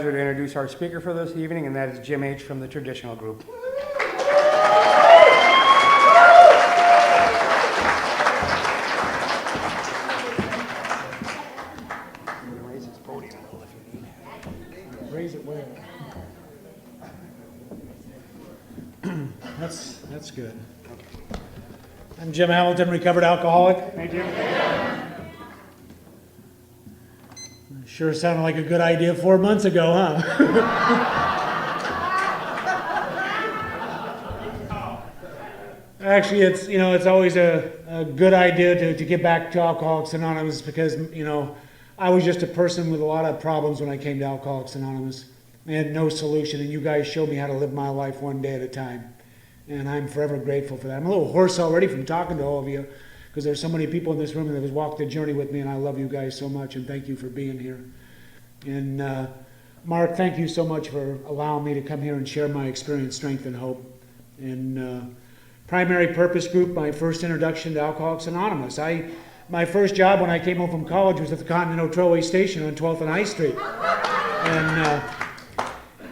To introduce our speaker for this evening, and that is Jim H. from the Traditional Group. Raise his podium a little if you need. Raise it where? That's good. I'm Jim Hamilton, recovered alcoholic. Hey, Jim. Sure sounded like a good idea 4 months ago, huh? Actually, it's always a good idea to get back to Alcoholics Anonymous because, I was just a person with a lot of problems when I came to Alcoholics Anonymous. I had no solution, and you guys showed me how to live my life one day at a time. And I'm forever grateful for that. I'm a little hoarse already from talking to all of you because there's so many people in this room that have walked the journey with me, and I love you guys so much, and thank you for being here. And Mark, thank you so much for allowing me to come here and share my experience, strength, and hope. And Primary Purpose Group, my first introduction to Alcoholics Anonymous. My first job when I came home from college was at the Continental Trailway Station on 12th and I Street.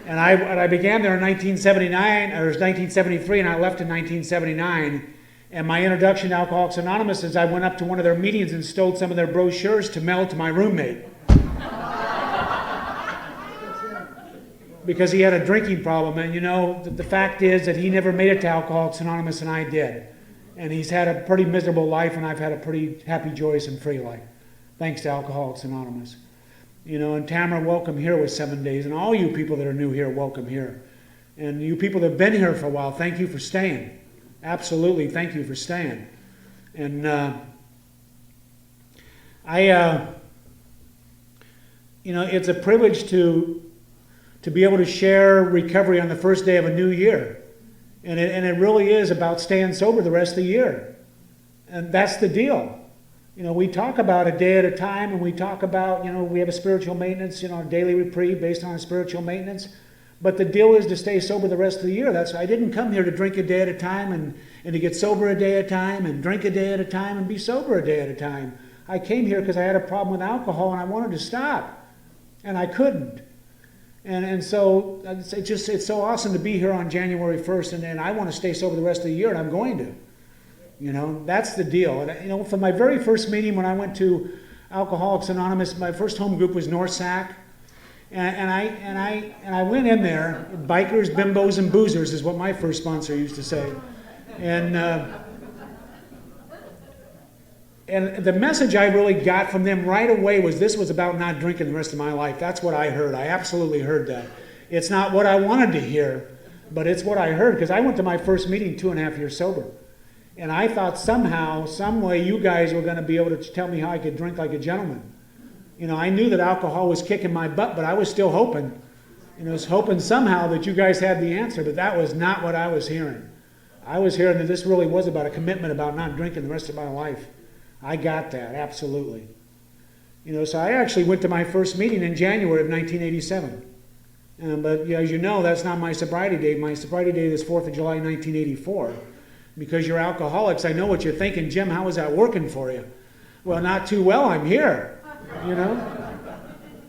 And I began there in 1979, or 1973, and I left in 1979. And my introduction to Alcoholics Anonymous is I went up to one of their meetings and stole some of their brochures to mail to my roommate. Because he had a drinking problem. And the fact is that he never made it to Alcoholics Anonymous and I did. And he's had a pretty miserable life, and I've had a pretty happy, joyous, and free life. Thanks to Alcoholics Anonymous. And Tamara, welcome here with 7 days. And all you people that are new here, welcome here. And you people that have been here for a while, thank you for staying. Absolutely, thank you for staying. And it's a privilege to be able to share recovery on the first day of a new year. And it really is about staying sober the rest of the year. And that's the deal. We talk about a day at a time, and we talk about, we have a spiritual maintenance, a daily reprieve based on spiritual maintenance. But the deal is to stay sober the rest of the year. I didn't come here to drink a day at a time and to get sober a day at a time and drink a day at a time and be sober a day at a time. I came here because I had a problem with alcohol and I wanted to stop. And I couldn't. And so it's so awesome to be here on January 1st, and I want to stay sober the rest of the year, and I'm going to. That's the deal. And from my very first meeting when I went to Alcoholics Anonymous, my first home group was North Sac, and I went in there. Bikers, bimbos, and boozers is what my first sponsor used to say, and the message I really got from them right away was this was about not drinking the rest of my life. That's what I heard. I absolutely heard that. It's not what I wanted to hear, but it's what I heard because I went to my first meeting 2.5 years sober. And I thought somehow, some way, you guys were going to be able to tell me how I could drink like a gentleman. I knew that alcohol was kicking my butt, but I was still hoping. I was hoping somehow that you guys had the answer, but that was not what I was hearing. I was hearing that this really was about a commitment about not drinking the rest of my life. I got that, absolutely. So I actually went to my first meeting in January of 1987. But as you know, that's not my sobriety date. My sobriety date is 4th of July, 1984. Because you're alcoholics, I know what you're thinking. Jim, how is that working for you? Well, not too well. I'm here.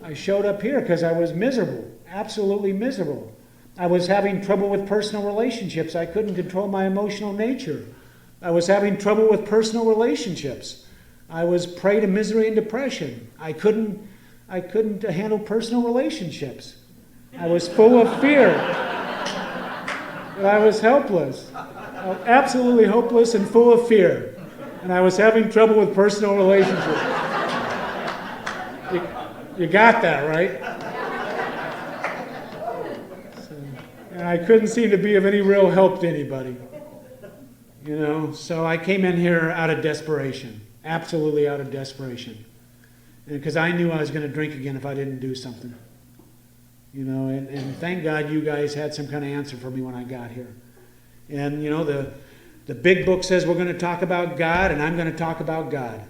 I showed up here because I was miserable, absolutely miserable. I was having trouble with personal relationships. I couldn't control my emotional nature. I was having trouble with personal relationships. I was prey to misery and depression. I couldn't handle personal relationships. I was full of fear. I was helpless. Absolutely hopeless and full of fear. And I was having trouble with personal relationships. You got that, right? And I couldn't seem to be of any real help to anybody. So I came in here out of desperation. Absolutely out of desperation. Because I knew I was going to drink again if I didn't do something. And thank God you guys had some kind of answer for me when I got here. And the big book says we're going to talk about God, and I'm going to talk about God.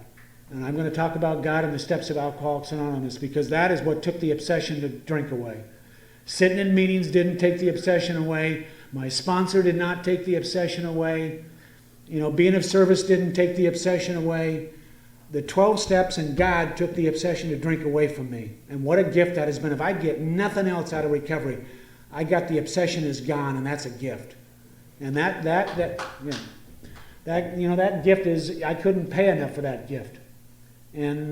And I'm going to talk about God and the steps of Alcoholics Anonymous, because that is what took the obsession to drink away. Sitting in meetings didn't take the obsession away. My sponsor did not take the obsession away. Being of service didn't take the obsession away. The 12 steps and God took the obsession to drink away from me. And what a gift that has been. If I get nothing else out of recovery, I got the obsession is gone, and that's a gift. And that gift is, I couldn't pay enough for that gift. And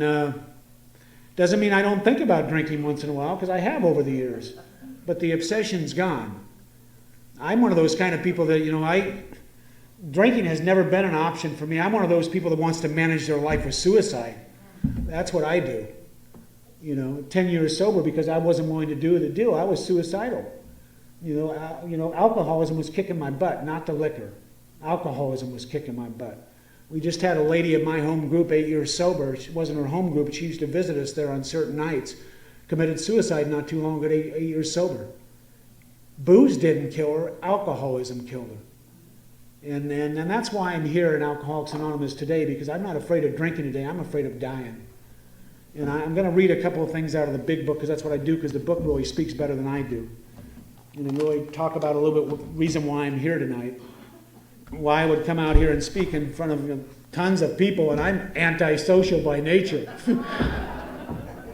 doesn't mean I don't think about drinking once in a while, because I have over the years. But the obsession's gone. I'm one of those kind of people that, drinking has never been an option for me. I'm one of those people that wants to manage their life with suicide. That's what I do. 10 years sober because I wasn't willing to do the deal. I was suicidal. Alcoholism was kicking my butt, not the liquor. Alcoholism was kicking my butt. We just had a lady in my home group, 8 years sober. She wasn't her home group, but she used to visit us there on certain nights. Committed suicide not too long ago, 8 years sober. Booze didn't kill her, alcoholism killed her. And that's why I'm here in Alcoholics Anonymous today, because I'm not afraid of drinking today, I'm afraid of dying. And I'm going to read a couple of things out of the big book, because that's what I do, because the book really speaks better than I do. And really talk about a little bit the reason why I'm here tonight. Why I would come out here and speak in front of tons of people, and I'm antisocial by nature.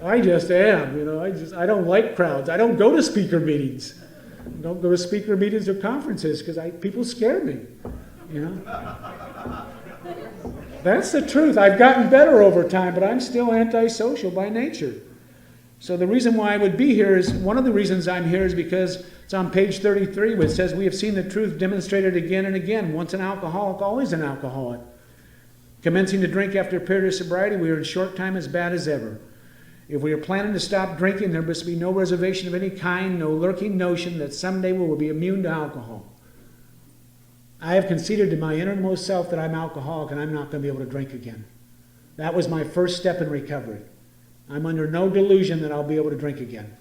I just am, I don't like crowds. I don't go to speaker meetings. I don't go to speaker meetings or conferences because people scare me, That's the truth. I've gotten better over time, but I'm still antisocial by nature. So the reason why I would be here is, one of the reasons I'm here is because it's on page 33, where it says, we have seen the truth demonstrated again and again. Once an alcoholic, always an alcoholic. Commencing to drink after a period of sobriety, we are in short time as bad as ever. If we are planning to stop drinking, there must be no reservation of any kind, no lurking notion that someday we will be immune to alcohol. I have conceded to my innermost self that I'm alcoholic and I'm not going to be able to drink again. That was my first step in recovery. I'm under no delusion that I'll be able to drink again.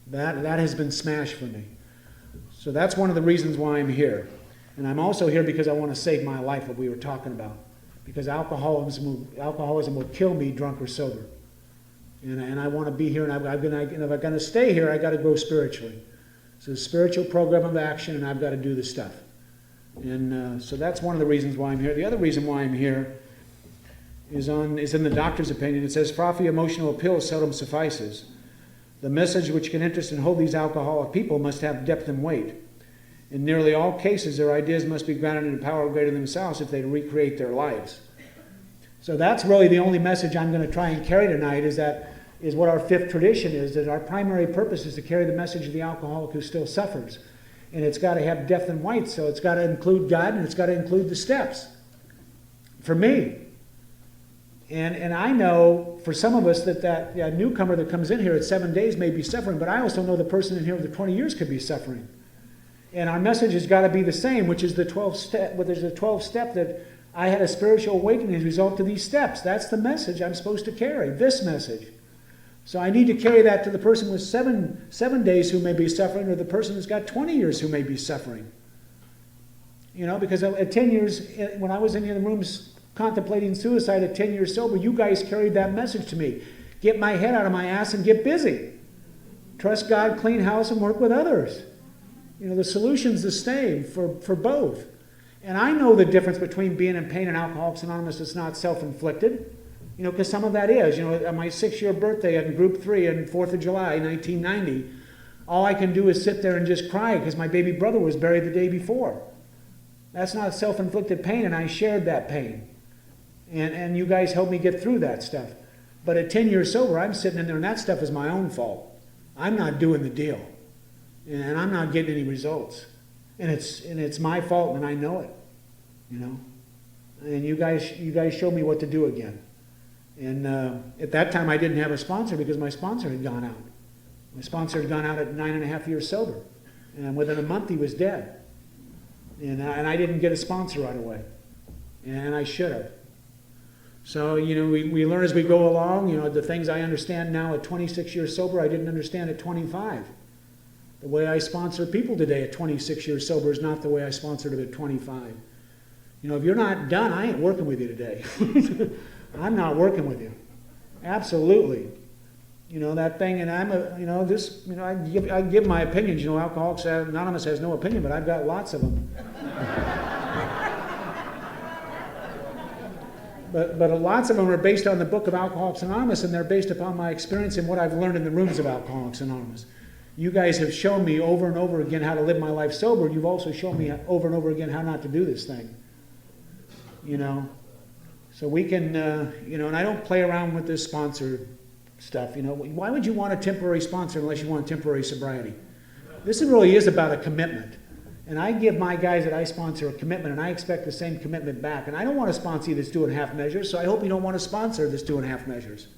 That has been smashed for me. So that's one of the reasons why I'm here. And I'm also here because I want to save my life, what we were talking about. Because alcoholism will kill me, drunk or sober. And I want to be here, and if I'm going to stay here, I've got to grow spiritually. So a spiritual program of action, and I've got to do the stuff. And so that's one of the reasons why I'm here. The other reason why I'm here is in the doctor's opinion. It says, frothy emotional appeal seldom suffices. The message which can interest and hold these alcoholic people must have depth and weight. In nearly all cases, their ideas must be grounded in power greater than themselves if they recreate their lives. So that's really the only message I'm going to try and carry tonight, is what our fifth tradition is, that our primary purpose is to carry the message of the alcoholic who still suffers. And it's got to have depth and weight, so it's got to include God and it's got to include the steps. For me. And I know for some of us that newcomer that comes in here at 7 days may be suffering, but I also know the person in here with the 20 years could be suffering. And our message has got to be the same, which is the 12 step. But there's a 12 step that I had a spiritual awakening as a result of these steps. That's the message I'm supposed to carry, this message. So I need to carry that to the person with seven days who may be suffering, or the person who's got 20 years who may be suffering. Because at 10 years, when I was in the rooms contemplating suicide at 10 years sober, you guys carried that message to me. Get my head out of my ass and get busy. Trust God, clean house, and work with others. The solution's the same for both. And I know the difference between being in pain and Alcoholics Anonymous that's not self-inflicted. Because some of that is. On my 6-year birthday in Group 3 on 4th of July, 1990, all I can do is sit there and just cry because my baby brother was buried the day before. That's not self-inflicted pain, and I shared that pain. And you guys helped me get through that stuff. But at 10 years sober, I'm sitting in there, and that stuff is my own fault. I'm not doing the deal. And I'm not getting any results. And it's my fault, and I know it. And you guys showed me what to do again. And at that time, I didn't have a sponsor because my sponsor had gone out. My sponsor had gone out at 9.5 years sober. And within a month, he was dead. And I didn't get a sponsor right away. And I should have. So, we learn as we go along. The things I understand now at 26 years sober, I didn't understand at 25. The way I sponsor people today at 26 years sober is not the way I sponsored them at 25. If you're not done, I ain't working with you today. I'm not working with you. Absolutely. That thing, and I give my opinions. Alcoholics Anonymous has no opinion, but I've got lots of them. But lots of them are based on the book of Alcoholics Anonymous, and they're based upon my experience and what I've learned in the rooms of Alcoholics Anonymous. You guys have shown me over and over again how to live my life sober. You've also shown me over and over again how not to do this thing. You know? So we can, you know, and I don't play around with this sponsor stuff. You know, why would you want a temporary sponsor unless you want temporary sobriety? This really is about a commitment. And I give my guys that I sponsor a commitment, and I expect the same commitment back. And I don't want to sponsor you that's doing half measures, so I hope you don't want to sponsor that's doing half measures.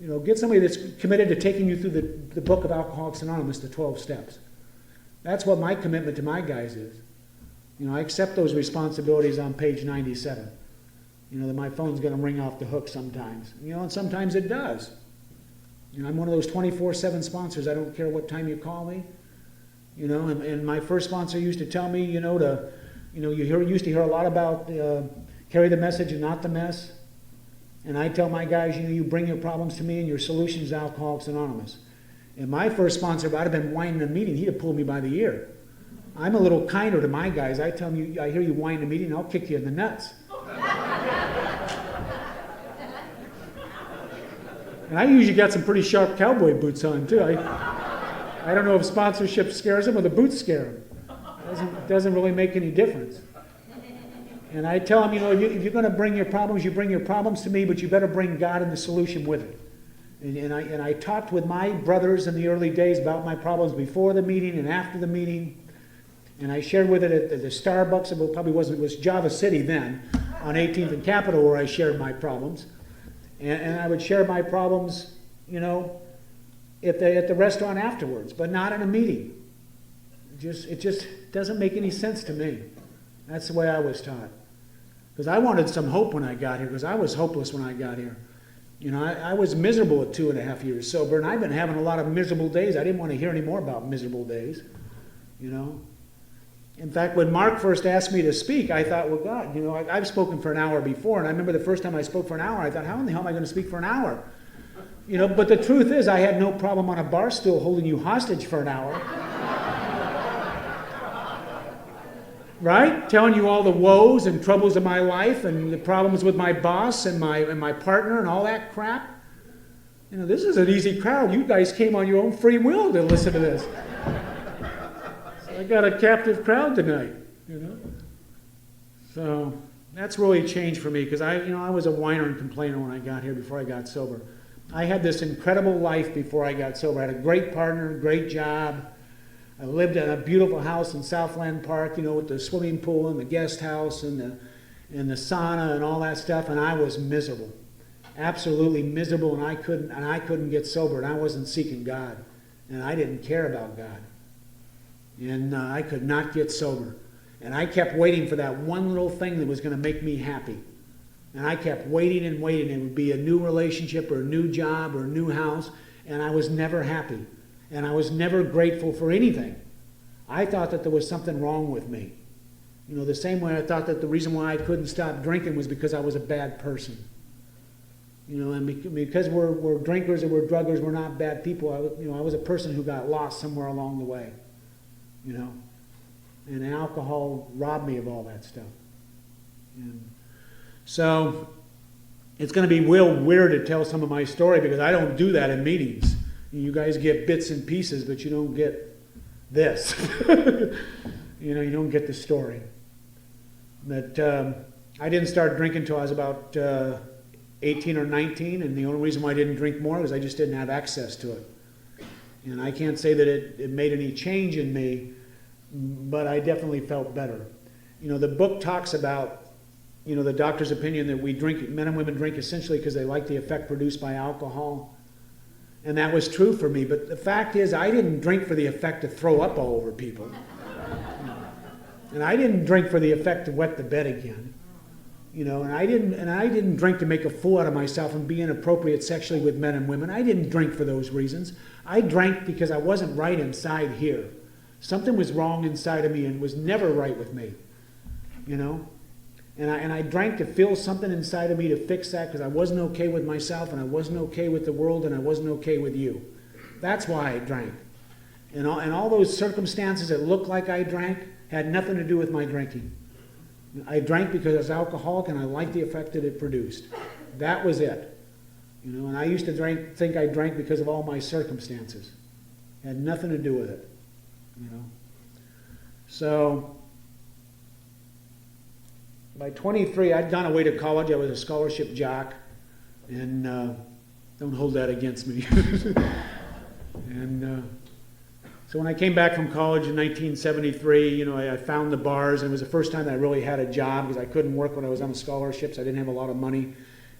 You know, get somebody that's committed to taking you through the book of Alcoholics Anonymous, the 12 steps. That's what my commitment to my guys is. You know, I accept those responsibilities on page 97. You know, that my phone's going to ring off the hook sometimes. You know, and sometimes it does. You know, I'm one of those 24/7 sponsors. I don't care what time you call me. You know, and my first sponsor used to tell me, you know, you used to hear a lot about carry the message and not the mess. And I tell my guys, you know, you bring your problems to me and your solutions to Alcoholics Anonymous. And my first sponsor, if I'd have been whining a meeting, he'd have pulled me by the ear. I'm a little kinder to my guys. I tell them, I hear you whine a meeting, I'll kick you in the nuts. And I usually got some pretty sharp cowboy boots on, too. I don't know if sponsorship scares them or the boots scare them. It doesn't really make any difference. And I tell them, you know, if you're going to bring your problems, you bring your problems to me, but you better bring God and the solution with it. And I talked with my brothers in the early days about my problems before the meeting and after the meeting. And I shared with it at the Starbucks. It was Java City then, on 18th and Capitol, where I shared my problems. And I would share my problems, you know, at the restaurant afterwards, but not in a meeting. It just doesn't make any sense to me. That's the way I was taught. Because I wanted some hope when I got here, because I was hopeless when I got here. You know, I was miserable at 2.5 years sober, and I've been having a lot of miserable days. I didn't want to hear any more about miserable days, you know. In fact, when Mark first asked me to speak, I thought, well, God, you know, I've spoken for an hour before, and I remember the first time I spoke for an hour, I thought, how in the hell am I going to speak for an hour? You know, but the truth is, I had no problem on a bar stool holding you hostage for an hour. Right? Telling you all the woes and troubles of my life and the problems with my boss and my partner and all that crap. You know, this is an easy crowd. You guys came on your own free will to listen to this. So I got a captive crowd tonight, you know. So that's really changed for me because I was a whiner and complainer when I got here before I got sober. I had this incredible life before I got sober. I had a great partner, great job. I lived in a beautiful house in Southland Park, you know, with the swimming pool and the guest house and the sauna and all that stuff, and I was miserable, absolutely miserable, and I couldn't get sober, and I wasn't seeking God, and I didn't care about God, and I could not get sober, and I kept waiting for that one little thing that was going to make me happy, and I kept waiting and waiting. It would be a new relationship or a new job or a new house, and I was never happy. And I was never grateful for anything. I thought that there was something wrong with me. You know, the same way I thought that the reason why I couldn't stop drinking was because I was a bad person. You know, and because we're drinkers and we're druggers, we're not bad people. I was a person who got lost somewhere along the way. You know, and alcohol robbed me of all that stuff. And so it's going to be real weird to tell some of my story because I don't do that in meetings. You guys get bits and pieces, but you don't get this. You know, you don't get the story. But I didn't start drinking until I was about 18 or 19, and the only reason why I didn't drink more was I just didn't have access to it. And I can't say that it made any change in me, but I definitely felt better. You know, the book talks about, you know, the doctor's opinion that we drink, men and women drink essentially because they like the effect produced by alcohol. And that was true for me. But the fact is, I didn't drink for the effect to throw up all over people. And I didn't drink for the effect to wet the bed again. You know, and I didn't drink to make a fool out of myself and be inappropriate sexually with men and women. I didn't drink for those reasons. I drank because I wasn't right inside here. Something was wrong inside of me and was never right with me. You know? And I drank to feel something inside of me to fix that because I wasn't okay with myself and I wasn't okay with the world and I wasn't okay with you. That's why I drank. And all those circumstances that looked like I drank had nothing to do with my drinking. I drank because I was alcoholic and I liked the effect that it produced. That was it. You know, and I used to think I drank because of all my circumstances. It had nothing to do with it. You know. So by 23, I'd gone away to college. I was a scholarship jock, and don't hold that against me. And so when I came back from college in 1973, you know, I found the bars, and it was the first time that I really had a job because I couldn't work when I was on the scholarships. I didn't have a lot of money,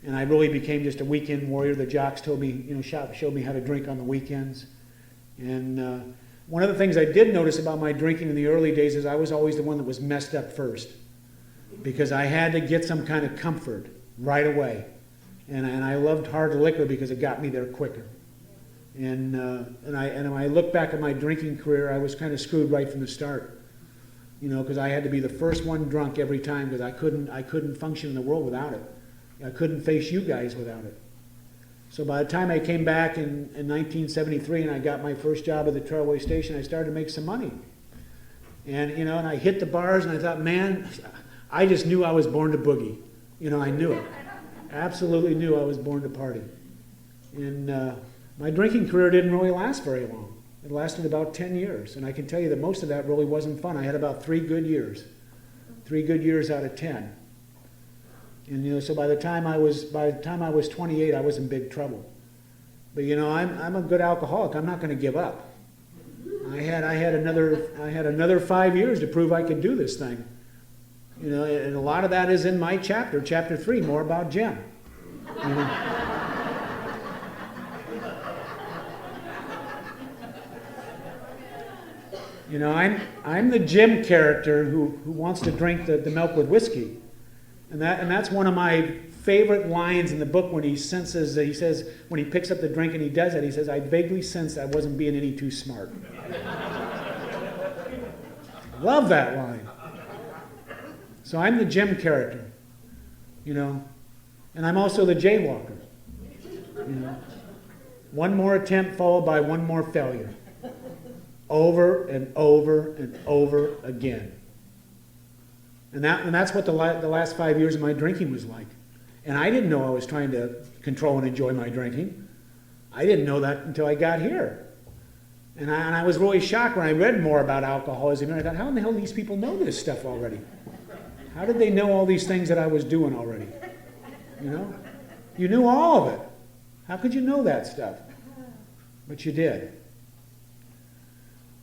and I really became just a weekend warrior. The jocks told me, you know, showed me how to drink on the weekends. And one of the things I did notice about my drinking in the early days is I was always the one that was messed up first, because I had to get some kind of comfort right away. And I loved hard liquor because it got me there quicker. And when I look back at my drinking career, I was kind of screwed right from the start, you know, because I had to be the first one drunk every time because I couldn't function in the world without it. I couldn't face you guys without it. So by the time I came back in 1973 and I got my first job at the Trailway Station, I started to make some money. And, you know, and I hit the bars and I thought, man, I just knew I was born to boogie. You know, I knew it. Absolutely knew I was born to party. And my drinking career didn't really last very long. It lasted about 10 years. And I can tell you that most of that really wasn't fun. I had about 3 good years. 3 good years out of 10. And, you know, so by the time I was 28, I was in big trouble. But, you know, I'm a good alcoholic. I'm not going to give up. I had another 5 years to prove I could do this thing. You know, and a lot of that is in my chapter 3, more about Jim. You know? You know, I'm the Jim character who wants to drink the milk with whiskey. And that's one of my favorite lines in the book when he says, when he picks up the drink and he does it, he says, I vaguely sensed I wasn't being any too smart. Love that line. So I'm the Jim character, you know, and I'm also the jaywalker. You know, one more attempt followed by one more failure. Over and over and over again. And that's what the last 5 years of my drinking was like. And I didn't know I was trying to control and enjoy my drinking. I didn't know that until I got here. And I was really shocked when I read more about alcoholism. And I thought, how in the hell do these people know this stuff already? How did they know all these things that I was doing already? You know? You knew all of it. How could you know that stuff? But you did.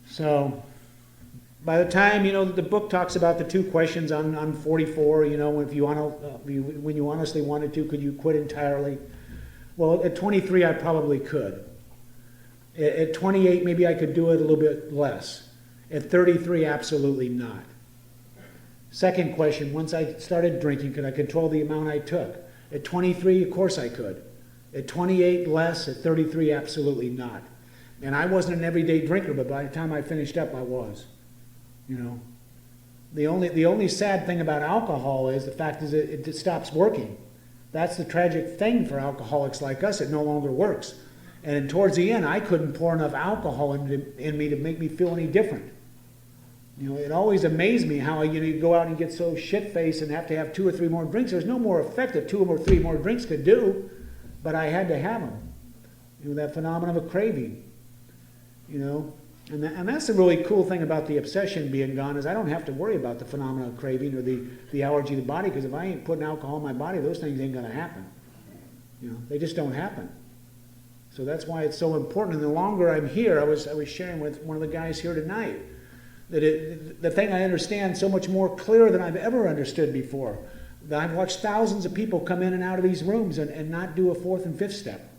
So, by the time, you know, the book talks about the 2 questions on 44, you know, if you when you honestly wanted to, could you quit entirely? Well, at 23, I probably could. At 28, maybe I could do it a little bit less. At 33, absolutely not. Second question, once I started drinking, could I control the amount I took? At 23, of course I could. At 28, less. At 33, absolutely not. And I wasn't an everyday drinker, but by the time I finished up, I was. You know, the only sad thing about alcohol is the fact is it stops working. That's the tragic thing for alcoholics like us. It no longer works. And towards the end, I couldn't pour enough alcohol in me to make me feel any different. You know, it always amazed me how you go out and get so shit-faced and have to have 2 or 3 more drinks. There's no more effect that 2 or 3 more drinks could do, but I had to have them. You know, that phenomenon of a craving. You know, and that's the really cool thing about the obsession being gone is I don't have to worry about the phenomenon of craving or the allergy to the body, because if I ain't putting alcohol in my body, those things ain't going to happen. You know, they just don't happen. So that's why it's so important. And the longer I'm here, I was sharing with one of the guys here tonight that the thing I understand so much more clear than I've ever understood before. That I've watched thousands of people come in and out of these rooms and not do a 4th and 5th step.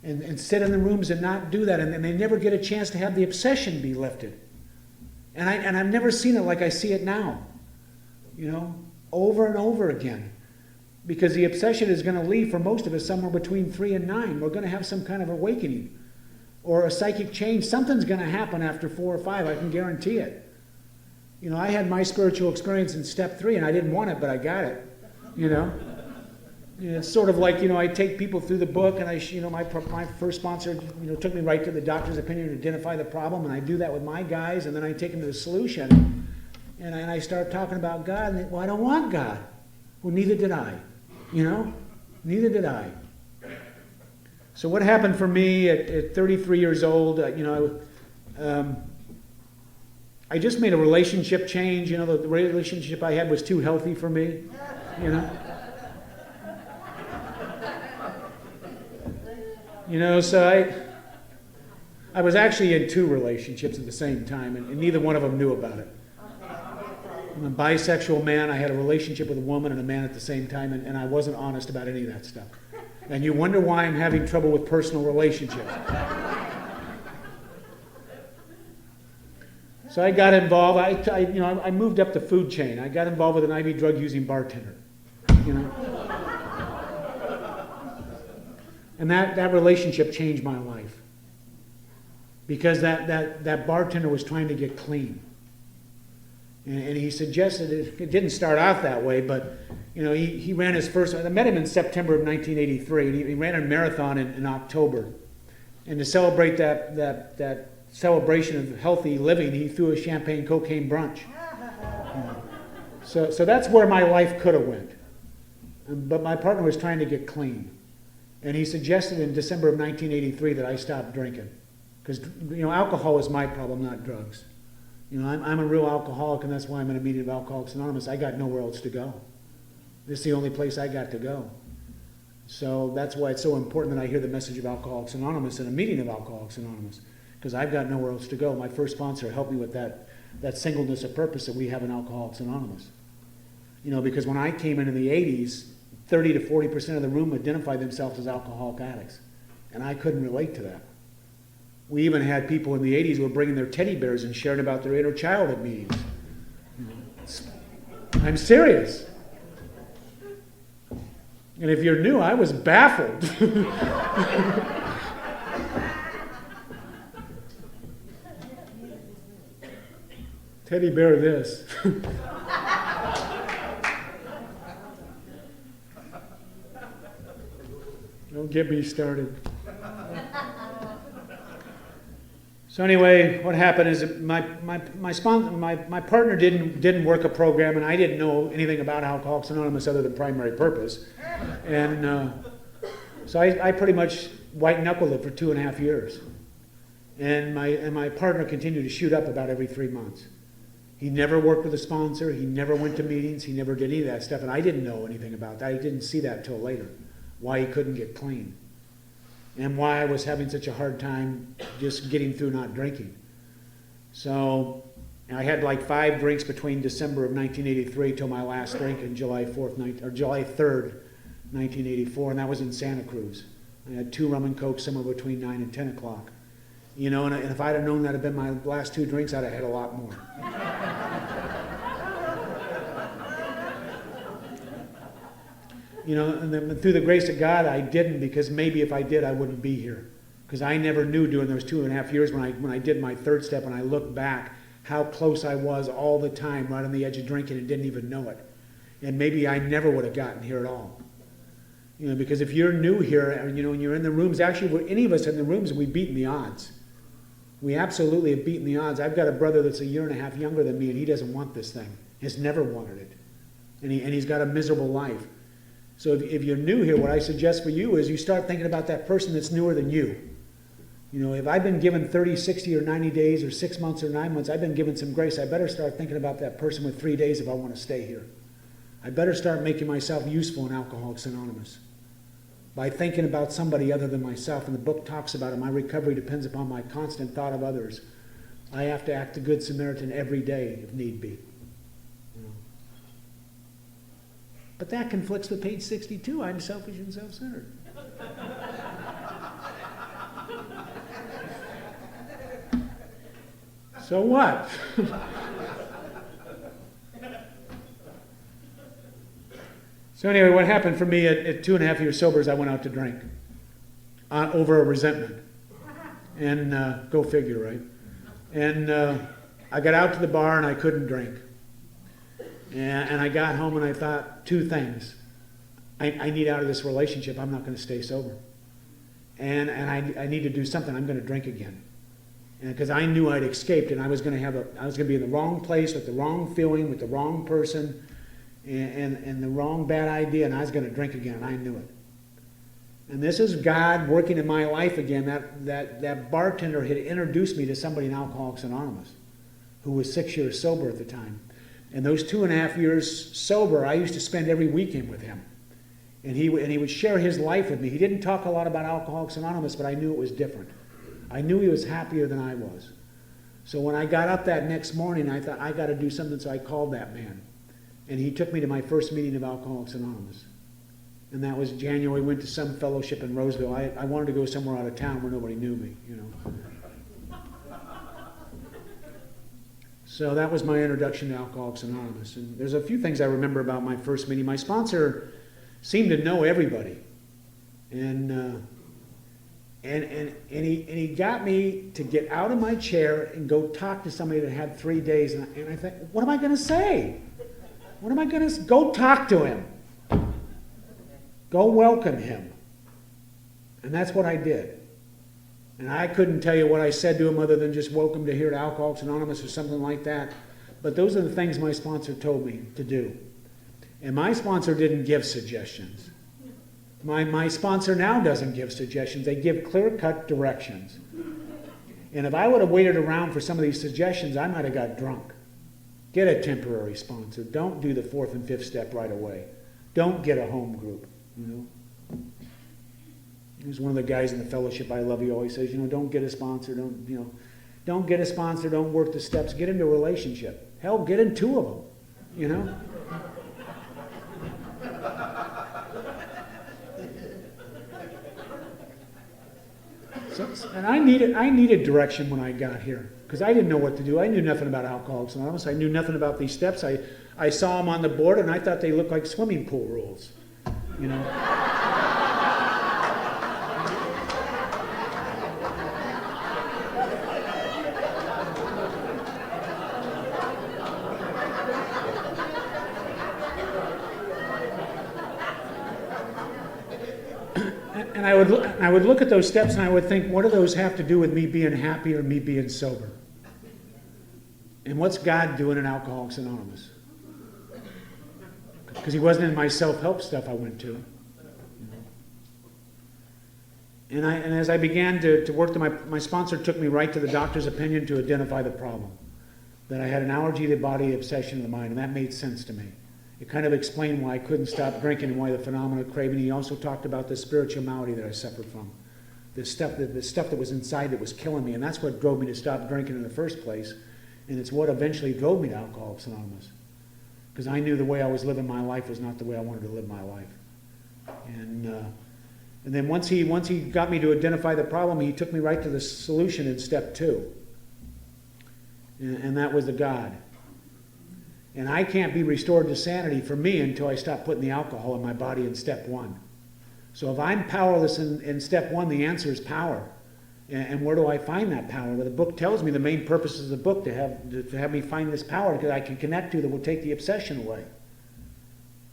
And sit in the rooms and not do that, and they never get a chance to have the obsession be lifted. And I've never seen it like I see it now, you know, over and over again. Because the obsession is going to leave for most of us somewhere between 3 and 9. We're going to have some kind of awakening or a psychic change. Something's going to happen after 4 or 5, I can guarantee it. You know, I had my spiritual experience in step 3, and I didn't want it, but I got it, you know. It's sort of like, you know, I take people through the book, and my first sponsor, you know, took me right to the doctor's opinion to identify the problem, and I do that with my guys, and then I take them to the solution. And I start talking about God, and well, I don't want God. Well, neither did I. You know? Neither did I. So what happened for me at 33 years old, I just made a relationship change. You know, the relationship I had was too healthy for me. You know? You know, so I was actually in 2 relationships at the same time, and neither one of them knew about it. I'm a bisexual man. I had a relationship with a woman and a man at the same time, and I wasn't honest about any of that stuff. And you wonder why I'm having trouble with personal relationships. So I got involved. I moved up the food chain. I got involved with an IV drug using bartender. You know, and that relationship changed my life because that bartender was trying to get clean. And he suggested it didn't start out that way, but you know, he ran his first. I met him in September of 1983, and he ran a marathon in October. And to celebrate that celebration of healthy living, he threw a champagne cocaine brunch. So that's where my life could have went. But my partner was trying to get clean, and he suggested in December of 1983 that I stop drinking, because you know, alcohol was my problem, not drugs. You know, I'm a real alcoholic, and that's why I'm in a meeting of Alcoholics Anonymous. I got nowhere else to go. This is the only place I got to go. So that's why it's so important that I hear the message of Alcoholics Anonymous in a meeting of Alcoholics Anonymous, because I've got nowhere else to go. My first sponsor helped me with that singleness of purpose that we have in Alcoholics Anonymous. You know, because when I came in the 80s, 30 to 40% of the room identified themselves as alcoholic addicts, and I couldn't relate to that. We even had people in the 80s who were bringing their teddy bears and sharing about their inner child at meetings. I'm serious. And if you're new, I was baffled. Teddy bear this. Don't get me started. So anyway, what happened is that my partner didn't work a program, and I didn't know anything about Alcoholics Anonymous other than primary purpose, and so I pretty much white knuckled it for 2.5 years, and my partner continued to shoot up about every 3 months. He never worked with a sponsor. He never went to meetings. He never did any of that stuff, and I didn't know anything about that. I didn't see that until later, why he couldn't get clean. And why I was having such a hard time just getting through not drinking. So I had like 5 drinks between December of 1983 till my last drink in July 3rd, 1984, and that was in Santa Cruz. I had 2 rum and coke somewhere between 9 and 10 o'clock. You know, and if I'd have known that had been my last 2 drinks, I'd have had a lot more. You know, and then through the grace of God, I didn't, because maybe if I did, I wouldn't be here. Because I never knew during those 2.5 years when I did my 3rd step, and I looked back, how close I was all the time, right on the edge of drinking, and didn't even know it. And maybe I never would have gotten here at all. You know, because if you're new here, and you know, and you're in the rooms, actually, any of us in the rooms, we've beaten the odds. We absolutely have beaten the odds. I've got a brother that's 1.5 years younger than me, and he doesn't want this thing. Has never wanted it. And he's got a miserable life. So if you're new here, what I suggest for you is you start thinking about that person that's newer than you. You know, if I've been given 30, 60, or 90 days, or 6 months, or 9 months, I've been given some grace, I better start thinking about that person with 3 days if I want to stay here. I better start making myself useful in Alcoholics Anonymous by thinking about somebody other than myself. And the book talks about it. My recovery depends upon my constant thought of others. I have to act the Good Samaritan every day if need be. But that conflicts with page 62. I'm selfish and self-centered. So what? So anyway, what happened for me at 2.5 years sober is I went out to drink over a resentment. And go figure, right? And I got out to the bar and I couldn't drink. And I got home and I thought 2 things. I need out of this relationship. I'm not going to stay sober. And I need to do something. I'm going to drink again. because I knew I'd escaped, and I was going to be in the wrong place with the wrong feeling, with the wrong person, and the wrong bad idea, and I was going to drink again, and I knew it. And this is God working in my life again. That bartender had introduced me to somebody in Alcoholics Anonymous who was 6 years sober at the time. And those 2.5 years sober, I used to spend every weekend with him. And he would share his life with me. He didn't talk a lot about Alcoholics Anonymous, but I knew it was different. I knew he was happier than I was. So when I got up that next morning, I thought, I got to do something, so I called that man. And he took me to my first meeting of Alcoholics Anonymous. And that was January. We went to some fellowship in Roseville. I wanted to go somewhere out of town where nobody knew me, you know. So that was my introduction to Alcoholics Anonymous. And there's a few things I remember about my first meeting. My sponsor seemed to know everybody. And he got me to get out of my chair and go talk to somebody that had 3 days. And I thought, what am I going to say? What am I going to say? Go talk to him. Go welcome him. And that's what I did. And I couldn't tell you what I said to him other than just welcome to here to Alcoholics Anonymous or something like that. But those are the things my sponsor told me to do. And my sponsor didn't give suggestions. My sponsor now doesn't give suggestions. They give clear-cut directions. And if I would have waited around for some of these suggestions, I might have got drunk. Get a temporary sponsor. Don't do the 4th and 5th step right away. Don't get a home group, you know. There's one of the guys in the fellowship I love. He always says, don't get a sponsor. Don't get a sponsor. Don't work the steps. Get into a relationship. Hell, get in 2 of them, you know. And I needed direction when I got here because I didn't know what to do. I knew nothing about Alcoholics Anonymous. I knew nothing about these steps. I saw them on the board and I thought they looked like swimming pool rules, you know. And I would look at those steps and I would think, what do those have to do with me being happy or me being sober? And what's God doing in Alcoholics Anonymous? Because he wasn't in my self-help stuff I went to. And as I began to work, my sponsor took me right to the doctor's opinion to identify the problem. That I had an allergy to the body, obsession of the mind, and that made sense to me. It kind of explained why I couldn't stop drinking and why the phenomenon of craving. He also talked about the spirituality that I suffered from. The stuff that was inside that was killing me. And that's what drove me to stop drinking in the first place. And it's what eventually drove me to Alcoholics Anonymous. Because I knew the way I was living my life was not the way I wanted to live my life. And then once he got me to identify the problem, he took me right to the solution in step 2. And that was the God. And I can't be restored to sanity for me until I stop putting the alcohol in my body in step 1. So if I'm powerless in step 1, the answer is power. And where do I find that power? Well, the book tells me the main purpose of the book to have me find this power that I can connect to that will take the obsession away.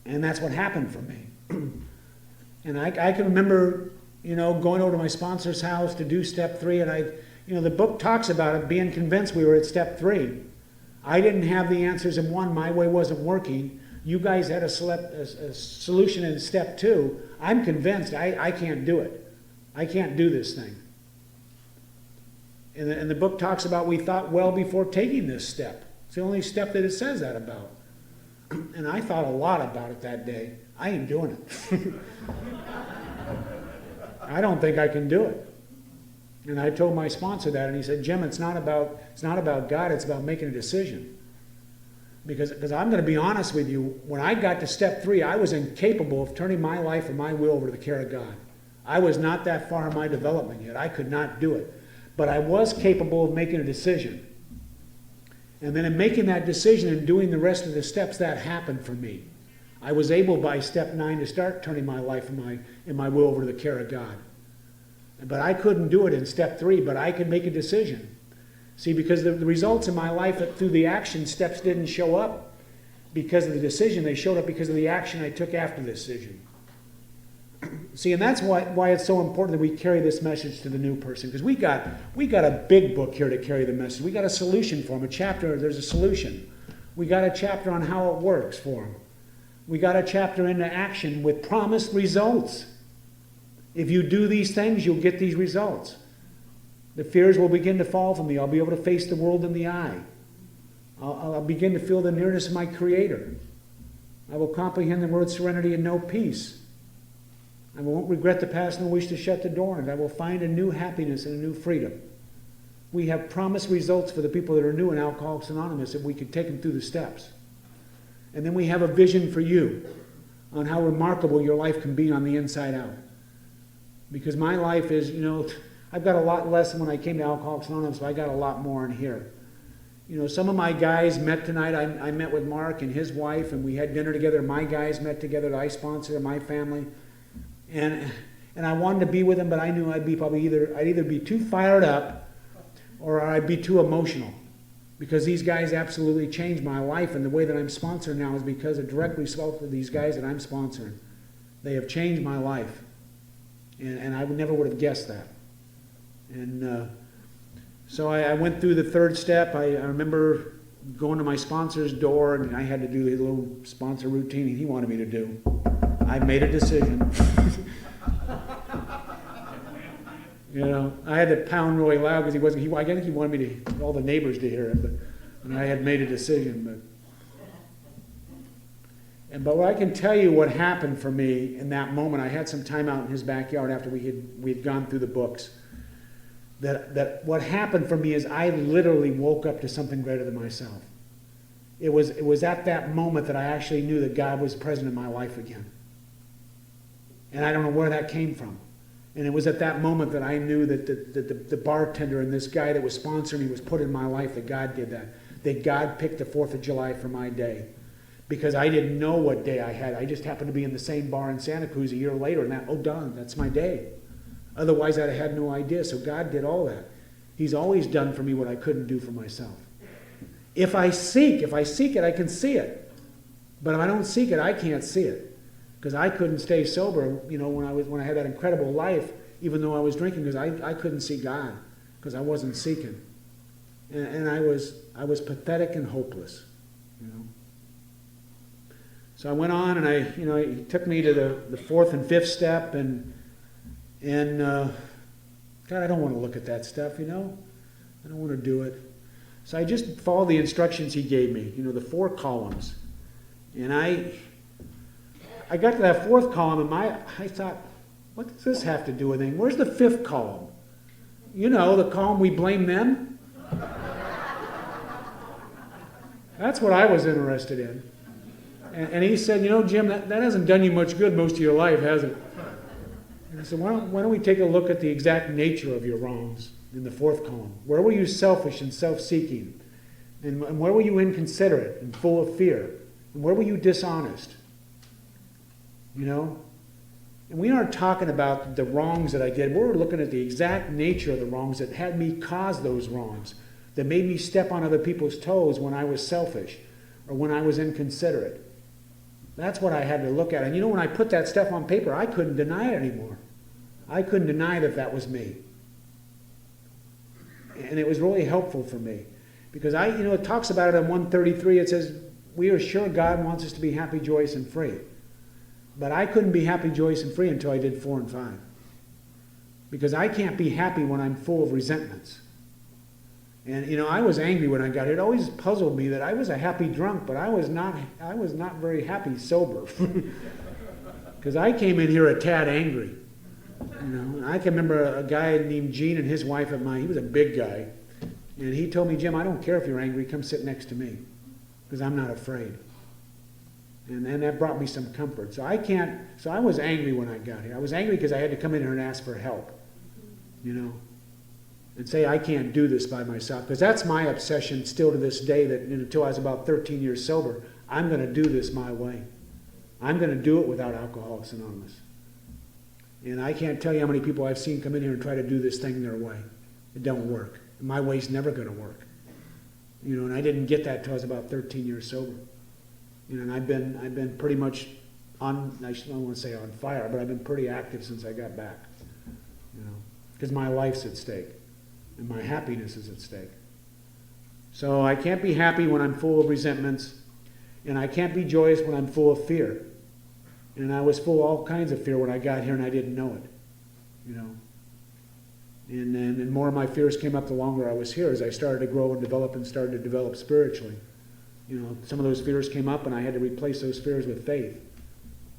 And that's what happened for me. And I can remember, going over to my sponsor's house to do step 3, and the book talks about it being convinced we were at step 3. I didn't have the answers in 1. My way wasn't working. You guys had a solution in step 2. I'm convinced I can't do it. I can't do this thing. And the book talks about we thought well before taking this step. It's the only step that it says that about. And I thought a lot about it that day. I ain't doing it. I don't think I can do it. And I told my sponsor that, and he said, Jim, it's not about God, it's about making a decision. Because I'm going to be honest with you, when I got to step 3, I was incapable of turning my life and my will over to the care of God. I was not that far in my development yet. I could not do it. But I was capable of making a decision. And then in making that decision and doing the rest of the steps, that happened for me. I was able by step 9 to start turning my life and my will over to the care of God. But I couldn't do it in step 3, but I could make a decision. See, because the results in my life through the action steps didn't show up because of the decision. They showed up because of the action I took after the decision. See, and that's why it's so important that we carry this message to the new person, because we got a big book here to carry the message. We got a solution for them, a chapter. There's a solution. We got a chapter on how it works for them. We got a chapter into action with promised results. If you do these things, you'll get these results. The fears will begin to fall from me. I'll be able to face the world in the eye. I'll begin to feel the nearness of my Creator. I will comprehend the word serenity and know peace. I won't regret the past nor wish to shut the door, and I will find a new happiness and a new freedom. We have promised results for the people that are new in Alcoholics Anonymous if we could take them through the steps. And then we have a vision for you on how remarkable your life can be on the inside out. Because my life is, I've got a lot less than when I came to Alcoholics Anonymous, but I got a lot more in here. Some of my guys met tonight. I met with Mark and his wife, and we had dinner together. My guys met together that I sponsor, my family. And I wanted to be with them, but I knew I'd either be too fired up or I'd be too emotional. Because these guys absolutely changed my life, and the way that I'm sponsored now is because of direct result of these guys that I'm sponsoring. They have changed my life. And I never would have guessed that. And so I went through the third step. I remember going to my sponsor's door, and I had to do the little sponsor routine he wanted me to do. I made a decision. I had to pound really loud because I think he wanted me to, all the neighbors to hear it, but I had made a decision. But what I can tell you what happened for me in that moment, I had some time out in his backyard after we had gone through the books. That what happened for me is I literally woke up to something greater than myself. It was at that moment that I actually knew that God was present in my life again. And I don't know where that came from. And it was at that moment that I knew that the bartender and this guy that was sponsoring me was put in my life, that God did that. That God picked the 4th of July for my day. Because I didn't know what day I had. I just happened to be in the same bar in Santa Cruz a year later, and done, that's my day. Otherwise, I'd have had no idea. So God did all that. He's always done for me what I couldn't do for myself. If I seek it, I can see it. But if I don't seek it, I can't see it. Because I couldn't stay sober, when I had that incredible life, even though I was drinking, because I couldn't see God, because I wasn't seeking. And I was pathetic and hopeless, So I went on, and he took me to the 4th and 5th step, and God, I don't want to look at that stuff, I don't want to do it. So I just followed the instructions he gave me, the 4 columns. And I got to that 4th column, and I thought, what does this have to do with anything? Where's the 5th column? The column we blame them? That's what I was interested in. And he said, Jim, that hasn't done you much good most of your life, has it? And I said, why don't we take a look at the exact nature of your wrongs in the 4th column? Where were you selfish and self-seeking? And where were you inconsiderate and full of fear? And where were you dishonest? And we aren't talking about the wrongs that I did. We're looking at the exact nature of the wrongs that had me cause those wrongs, that made me step on other people's toes when I was selfish or when I was inconsiderate. That's what I had to look at. And when I put that stuff on paper, I couldn't deny it anymore. I couldn't deny that was me. And it was really helpful for me. Because it talks about it in 133. It says, we are sure God wants us to be happy, joyous, and free. But I couldn't be happy, joyous, and free until I did 4 and 5. Because I can't be happy when I'm full of resentments. And, I was angry when I got here. It always puzzled me that I was a happy drunk, but I was not very happy sober. Because I came in here a tad angry. I can remember a guy named Gene and his wife at mine. He was a big guy. And he told me, Jim, I don't care if you're angry. Come sit next to me. Because I'm not afraid. And that brought me some comfort. So I was angry when I got here. I was angry because I had to come in here and ask for help. And say, I can't do this by myself. Because that's my obsession still to this day, that until I was about 13 years sober, I'm going to do this my way. I'm going to do it without Alcoholics Anonymous. And I can't tell you how many people I've seen come in here and try to do this thing their way. It don't work. My way's never going to work. And I didn't get that till I was about 13 years sober. And I've been pretty much I don't want to say on fire, but I've been pretty active since I got back, because my life's at stake and my happiness is at stake. So I can't be happy when I'm full of resentments, and I can't be joyous when I'm full of fear. And I was full of all kinds of fear when I got here and I didn't know it, And more of my fears came up the longer I was here as I started to grow and started to develop spiritually. Some of those fears came up and I had to replace those fears with faith.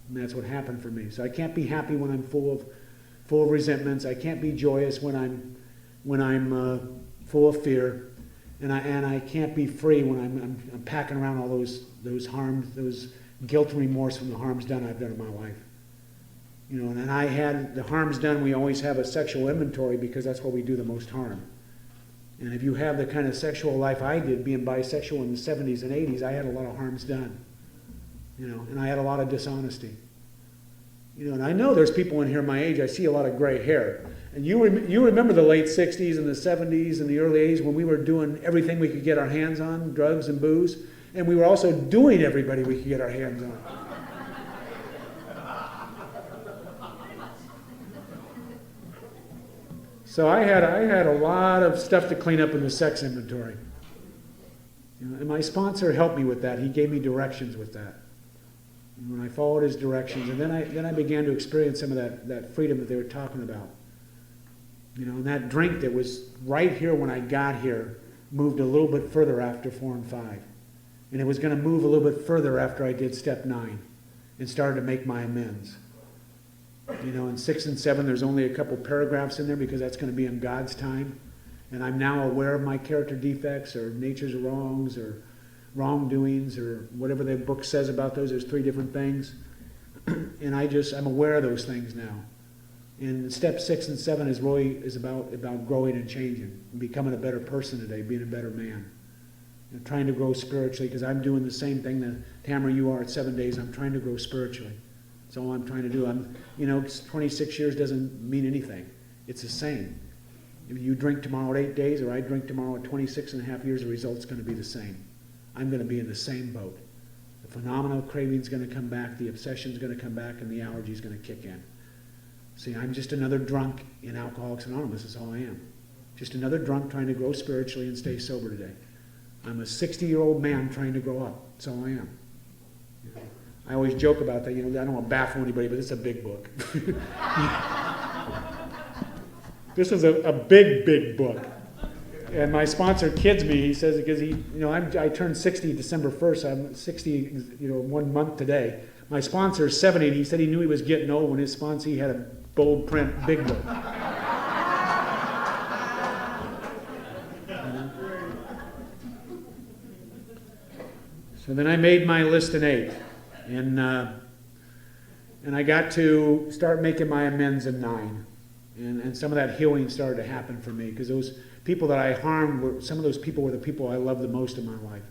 And that's what happened for me. So I can't be happy when I'm full of resentments. I can't be joyous when I'm full of fear. And I can't be free when I'm packing around all those harms, those guilt and remorse from the harms done I've done in my life. And I had the harms done. We always have a sexual inventory because that's where we do the most harm. And if you have the kind of sexual life I did, being bisexual in the 70s and 80s, I had a lot of harms done. And I had a lot of dishonesty. And I know there's people in here my age, I see a lot of gray hair. And you remember the late 60s and the 70s and the early 80s when we were doing everything we could get our hands on, drugs and booze, and we were also doing everybody we could get our hands on. So I had a lot of stuff to clean up in the sex inventory. And my sponsor helped me with that. He gave me directions with that. And when I followed his directions, and then I began to experience some of that freedom that they were talking about. And that drink that was right here when I got here moved a little bit further after 4 and 5. And it was going to move a little bit further after I did step 9 and started to make my amends. In 6 and 7, there's only a couple paragraphs in there because that's going to be in God's time. And I'm now aware of my character defects or nature's wrongs or wrongdoings or whatever the book says about those. There's 3 different things. And I'm aware of those things now. And step 6 and 7 is about growing and changing and becoming a better person today, being a better man. Trying to grow spiritually because I'm doing the same thing that Tamara, you are at 7 days. I'm trying to grow spiritually. That's all I'm trying to do. 26 years doesn't mean anything. It's the same. If you drink tomorrow at 8 days or I drink tomorrow at 26 and a half years, the result's going to be the same. I'm going to be in the same boat. The phenomenal craving's going to come back, the obsession's going to come back, and the allergy's going to kick in. See, I'm just another drunk in Alcoholics Anonymous is all I am. Just another drunk trying to grow spiritually and stay sober today. I'm a 60-year-old man trying to grow up. That's all I am. I always joke about that. I don't want to baffle anybody, but it's a big book. This is a big, big book. And my sponsor kids me. He says, because I turned 60 December 1st. I'm 60, 1 month today. My sponsor is 70, and he said he knew he was getting old when his sponsor had a bold print big book. So then I made my list in 8. And I got to start making my amends in 9. And some of that healing started to happen for me because those people that I harmed, some of those people were the people I loved the most in my life.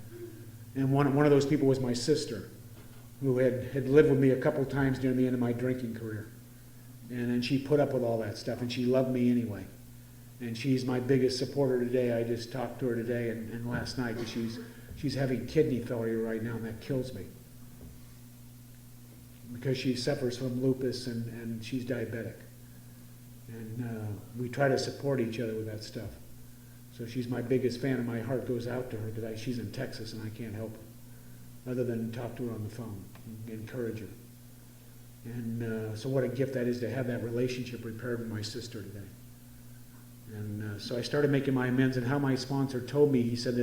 And one of those people was my sister, who had lived with me a couple times during the end of my drinking career. And she put up with all that stuff, and she loved me anyway. And she's my biggest supporter today. I just talked to her today and last night, because she's having kidney failure right now, and that kills me. Because she suffers from lupus and she's diabetic. And we try to support each other with that stuff. So she's my biggest fan, and my heart goes out to her because she's in Texas and I can't help her other than talk to her on the phone and encourage her. And so what a gift that is to have that relationship repaired with my sister today. And so I started making my amends, and how my sponsor told me, he said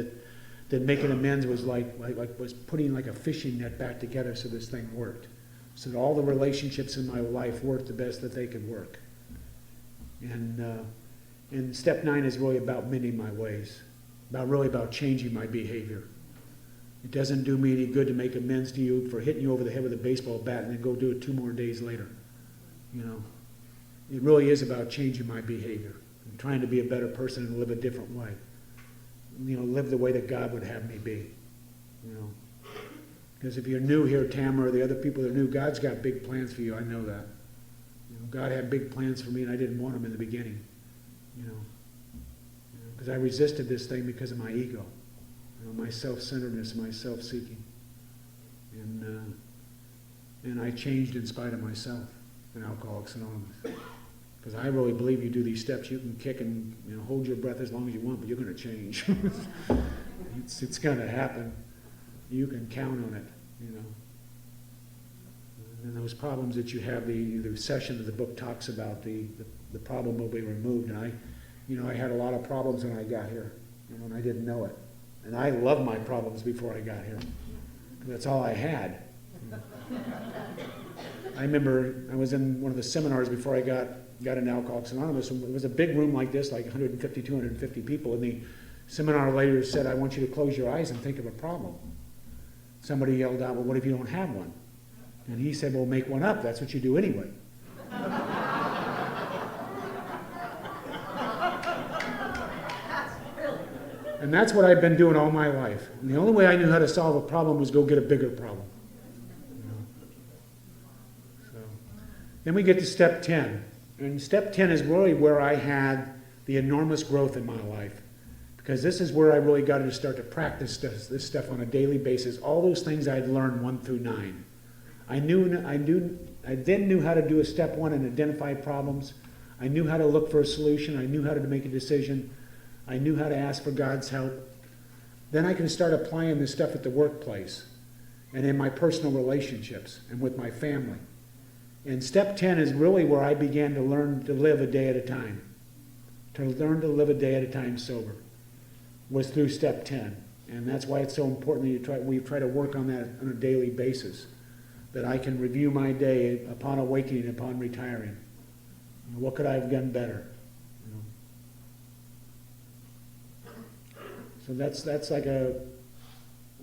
that making amends was like was putting like a fishing net back together so this thing worked. So that all the relationships in my life worked the best that they could work. And step 9 is really about mending my ways, about changing my behavior. It doesn't do me any good to make amends to you for hitting you over the head with a baseball bat and then go do it 2 more days later. It really is about changing my behavior and trying to be a better person and live a different way. Live the way that God would have me be. Because if you're new here, Tamara, or the other people that are new, God's got big plans for you. I know that. God had big plans for me, and I didn't want them in the beginning. Because I resisted this thing because of my ego, my self-centeredness, my self-seeking. And I changed in spite of myself in Alcoholics Anonymous. Because I really believe you do these steps, you can kick and hold your breath as long as you want, but you're going to change. It's going to happen. You can count on it, And those problems that you have, the session that the book talks about, the problem will be removed. And I had a lot of problems when I got here, and I didn't know it. And I loved my problems before I got here. That's all I had. I remember I was in one of the seminars before I got into Alcoholics Anonymous, and it was a big room like this, like 150, 250 people, and the seminar later said, I want you to close your eyes and think of a problem. Somebody yelled out, well, what if you don't have one? And he said, well, make one up. That's what you do anyway. And that's what I've been doing all my life. And the only way I knew how to solve a problem was go get a bigger problem. So, then we get to step 10. And step 10 is really where I had the enormous growth in my life. Because this is where I really got to start to practice this stuff on a daily basis. All those things I'd learned 1 through 9. I then knew how to do a step 1 and identify problems. I knew how to look for a solution. I knew how to make a decision. I knew how to ask for God's help. Then I can start applying this stuff at the workplace and in my personal relationships and with my family. And step 10 is really where I began to learn to live a day at a time. To learn to live a day at a time sober was through step 10. And that's why it's so important that we try to work on that on a daily basis. That I can review my day upon awakening, upon retiring. What could I have done better? So that's like a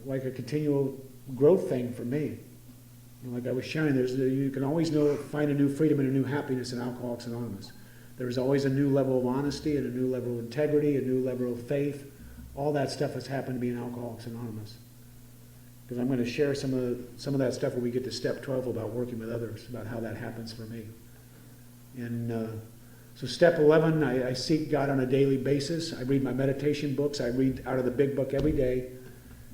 continual growth thing for me. Like I was sharing, you can always find a new freedom and a new happiness in Alcoholics Anonymous. There's always a new level of honesty and a new level of integrity, a new level of faith. All that stuff has happened to me in Alcoholics Anonymous. Because I'm going to share some of that stuff when we get to step 12 about working with others, about how that happens for me. And so step 11, I seek God on a daily basis. I read my meditation books. I read out of the big book every day.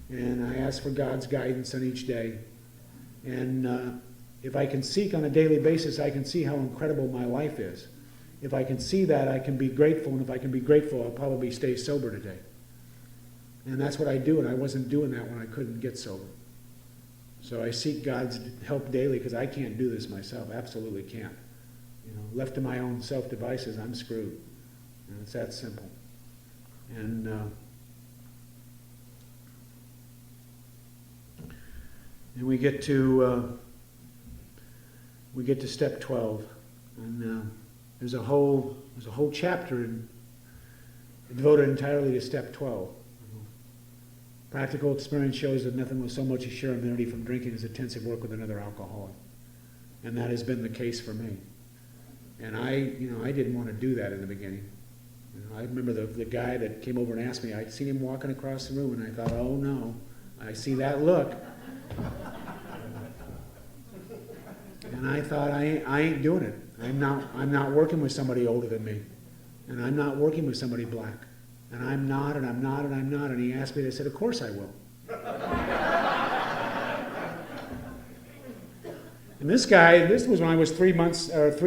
And I ask for God's guidance on each day. And if I can seek on a daily basis, I can see how incredible my life is. If I can see that, I can be grateful. And if I can be grateful, I'll probably stay sober today. And that's what I do, and I wasn't doing that when I couldn't get sober. So I seek God's help daily because I can't do this myself. Absolutely can't. Left to my own self-devices, I'm screwed. It's that simple. And we get to step 12, and there's a whole chapter devoted entirely to step 12. Practical experience shows that nothing will so much assure immunity from drinking as intensive work with another alcoholic. And that has been the case for me. And I didn't want to do that in the beginning. I remember the guy that came over and asked me, I'd seen him walking across the room, and I thought, oh no, I see that look. And I thought, I ain't doing it. I'm not working with somebody older than me. And I'm not working with somebody black. And I'm not, and I'm not, and I'm not. And he asked me, and I said, of course I will. And this was when I was 3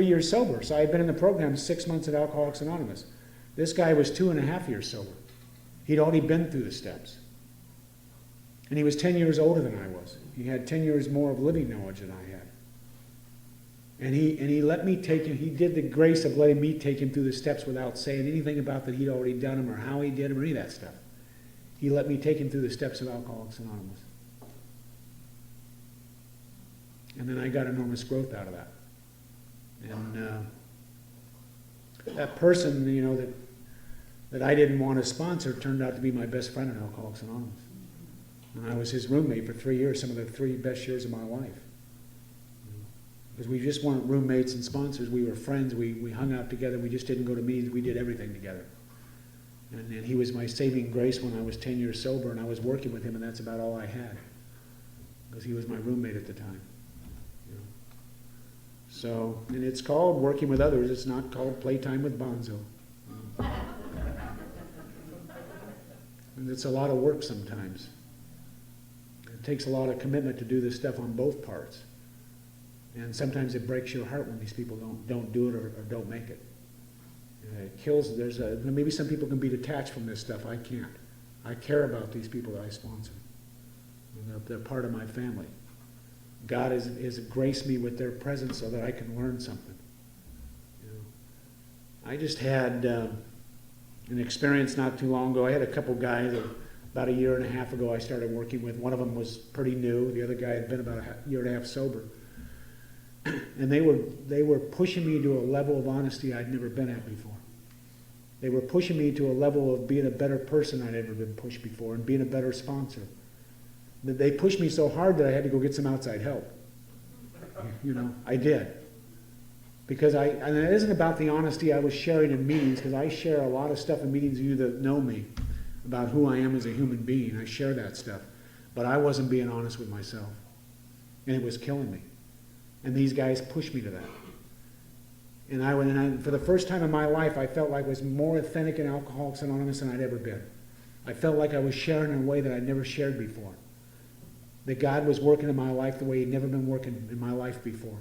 years sober. So I had been in the program 6 months at Alcoholics Anonymous. This guy was 2.5 years sober. He'd already been through the steps. And he was 10 years older than I was. He had 10 years more of living knowledge than I had. And he let me take him, he did the grace of letting me take him through the steps without saying anything about that he'd already done them or how he did them or any of that stuff. He let me take him through the steps of Alcoholics Anonymous. And then I got enormous growth out of that. And that person, that I didn't want to sponsor turned out to be my best friend in Alcoholics Anonymous. And I was his roommate for 3 years, some of the 3 best years of my life. Because we just weren't roommates and sponsors. We were friends. We hung out together. We just didn't go to meetings. We did everything together. And he was my saving grace when I was 10 years sober, and I was working with him, and that's about all I had. Because he was my roommate at the time. So, and it's called working with others. It's not called playtime with Bonzo. And it's a lot of work sometimes. It takes a lot of commitment to do this stuff on both parts. And sometimes it breaks your heart when these people don't do it or don't make it. It kills. Maybe some people can be detached from this stuff. I can't. I care about these people that I sponsor. They're part of my family. God has graced me with their presence so that I can learn something. I just had an experience not too long ago. I had a couple guys that about a year and a half ago I started working with. One of them was pretty new. The other guy had been about a year and a half sober. And they were pushing me to a level of honesty I'd never been at before. They were pushing me to a level of being a better person I'd ever been pushed before and being a better sponsor. They pushed me so hard that I had to go get some outside help. I did. Because and it isn't about the honesty I was sharing in meetings, because I share a lot of stuff in meetings, you that know me, about who I am as a human being. I share that stuff. But I wasn't being honest with myself. And it was killing me. And these guys pushed me to that. And for the first time in my life, I felt like I was more authentic in Alcoholics Anonymous than I'd ever been. I felt like I was sharing in a way that I'd never shared before. That God was working in my life the way He'd never been working in my life before.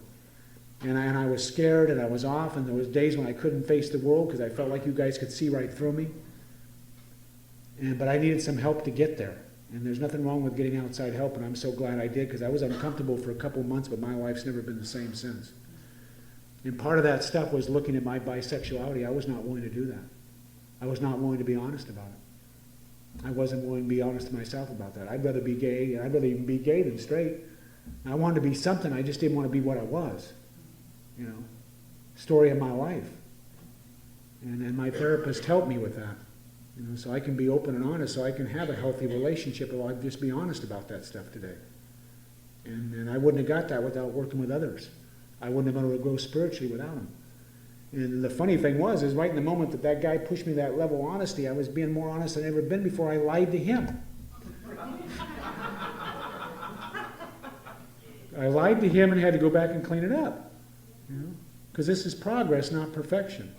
And I was scared and I was off, and there was days when I couldn't face the world because I felt like you guys could see right through me. But I needed some help to get there. And there's nothing wrong with getting outside help, and I'm so glad I did, because I was uncomfortable for a couple months, but my life's never been the same since. And part of that stuff was looking at my bisexuality. I was not willing to do that. I was not willing to be honest about it. I wasn't willing to be honest to myself about that. I'd rather be gay, and I'd rather even be gay than straight. I wanted to be something, I just didn't want to be what I was. Story of my life. And my therapist helped me with that. So I can be open and honest, so I can have a healthy relationship, or I'll just be honest about that stuff today. And I wouldn't have got that without working with others. I wouldn't have been able to grow spiritually without them. And the funny thing is right in the moment that guy pushed me that level of honesty, I was being more honest than I'd ever been before. I lied to him. I lied to him and had to go back and clean it up. Because this is progress, not perfection.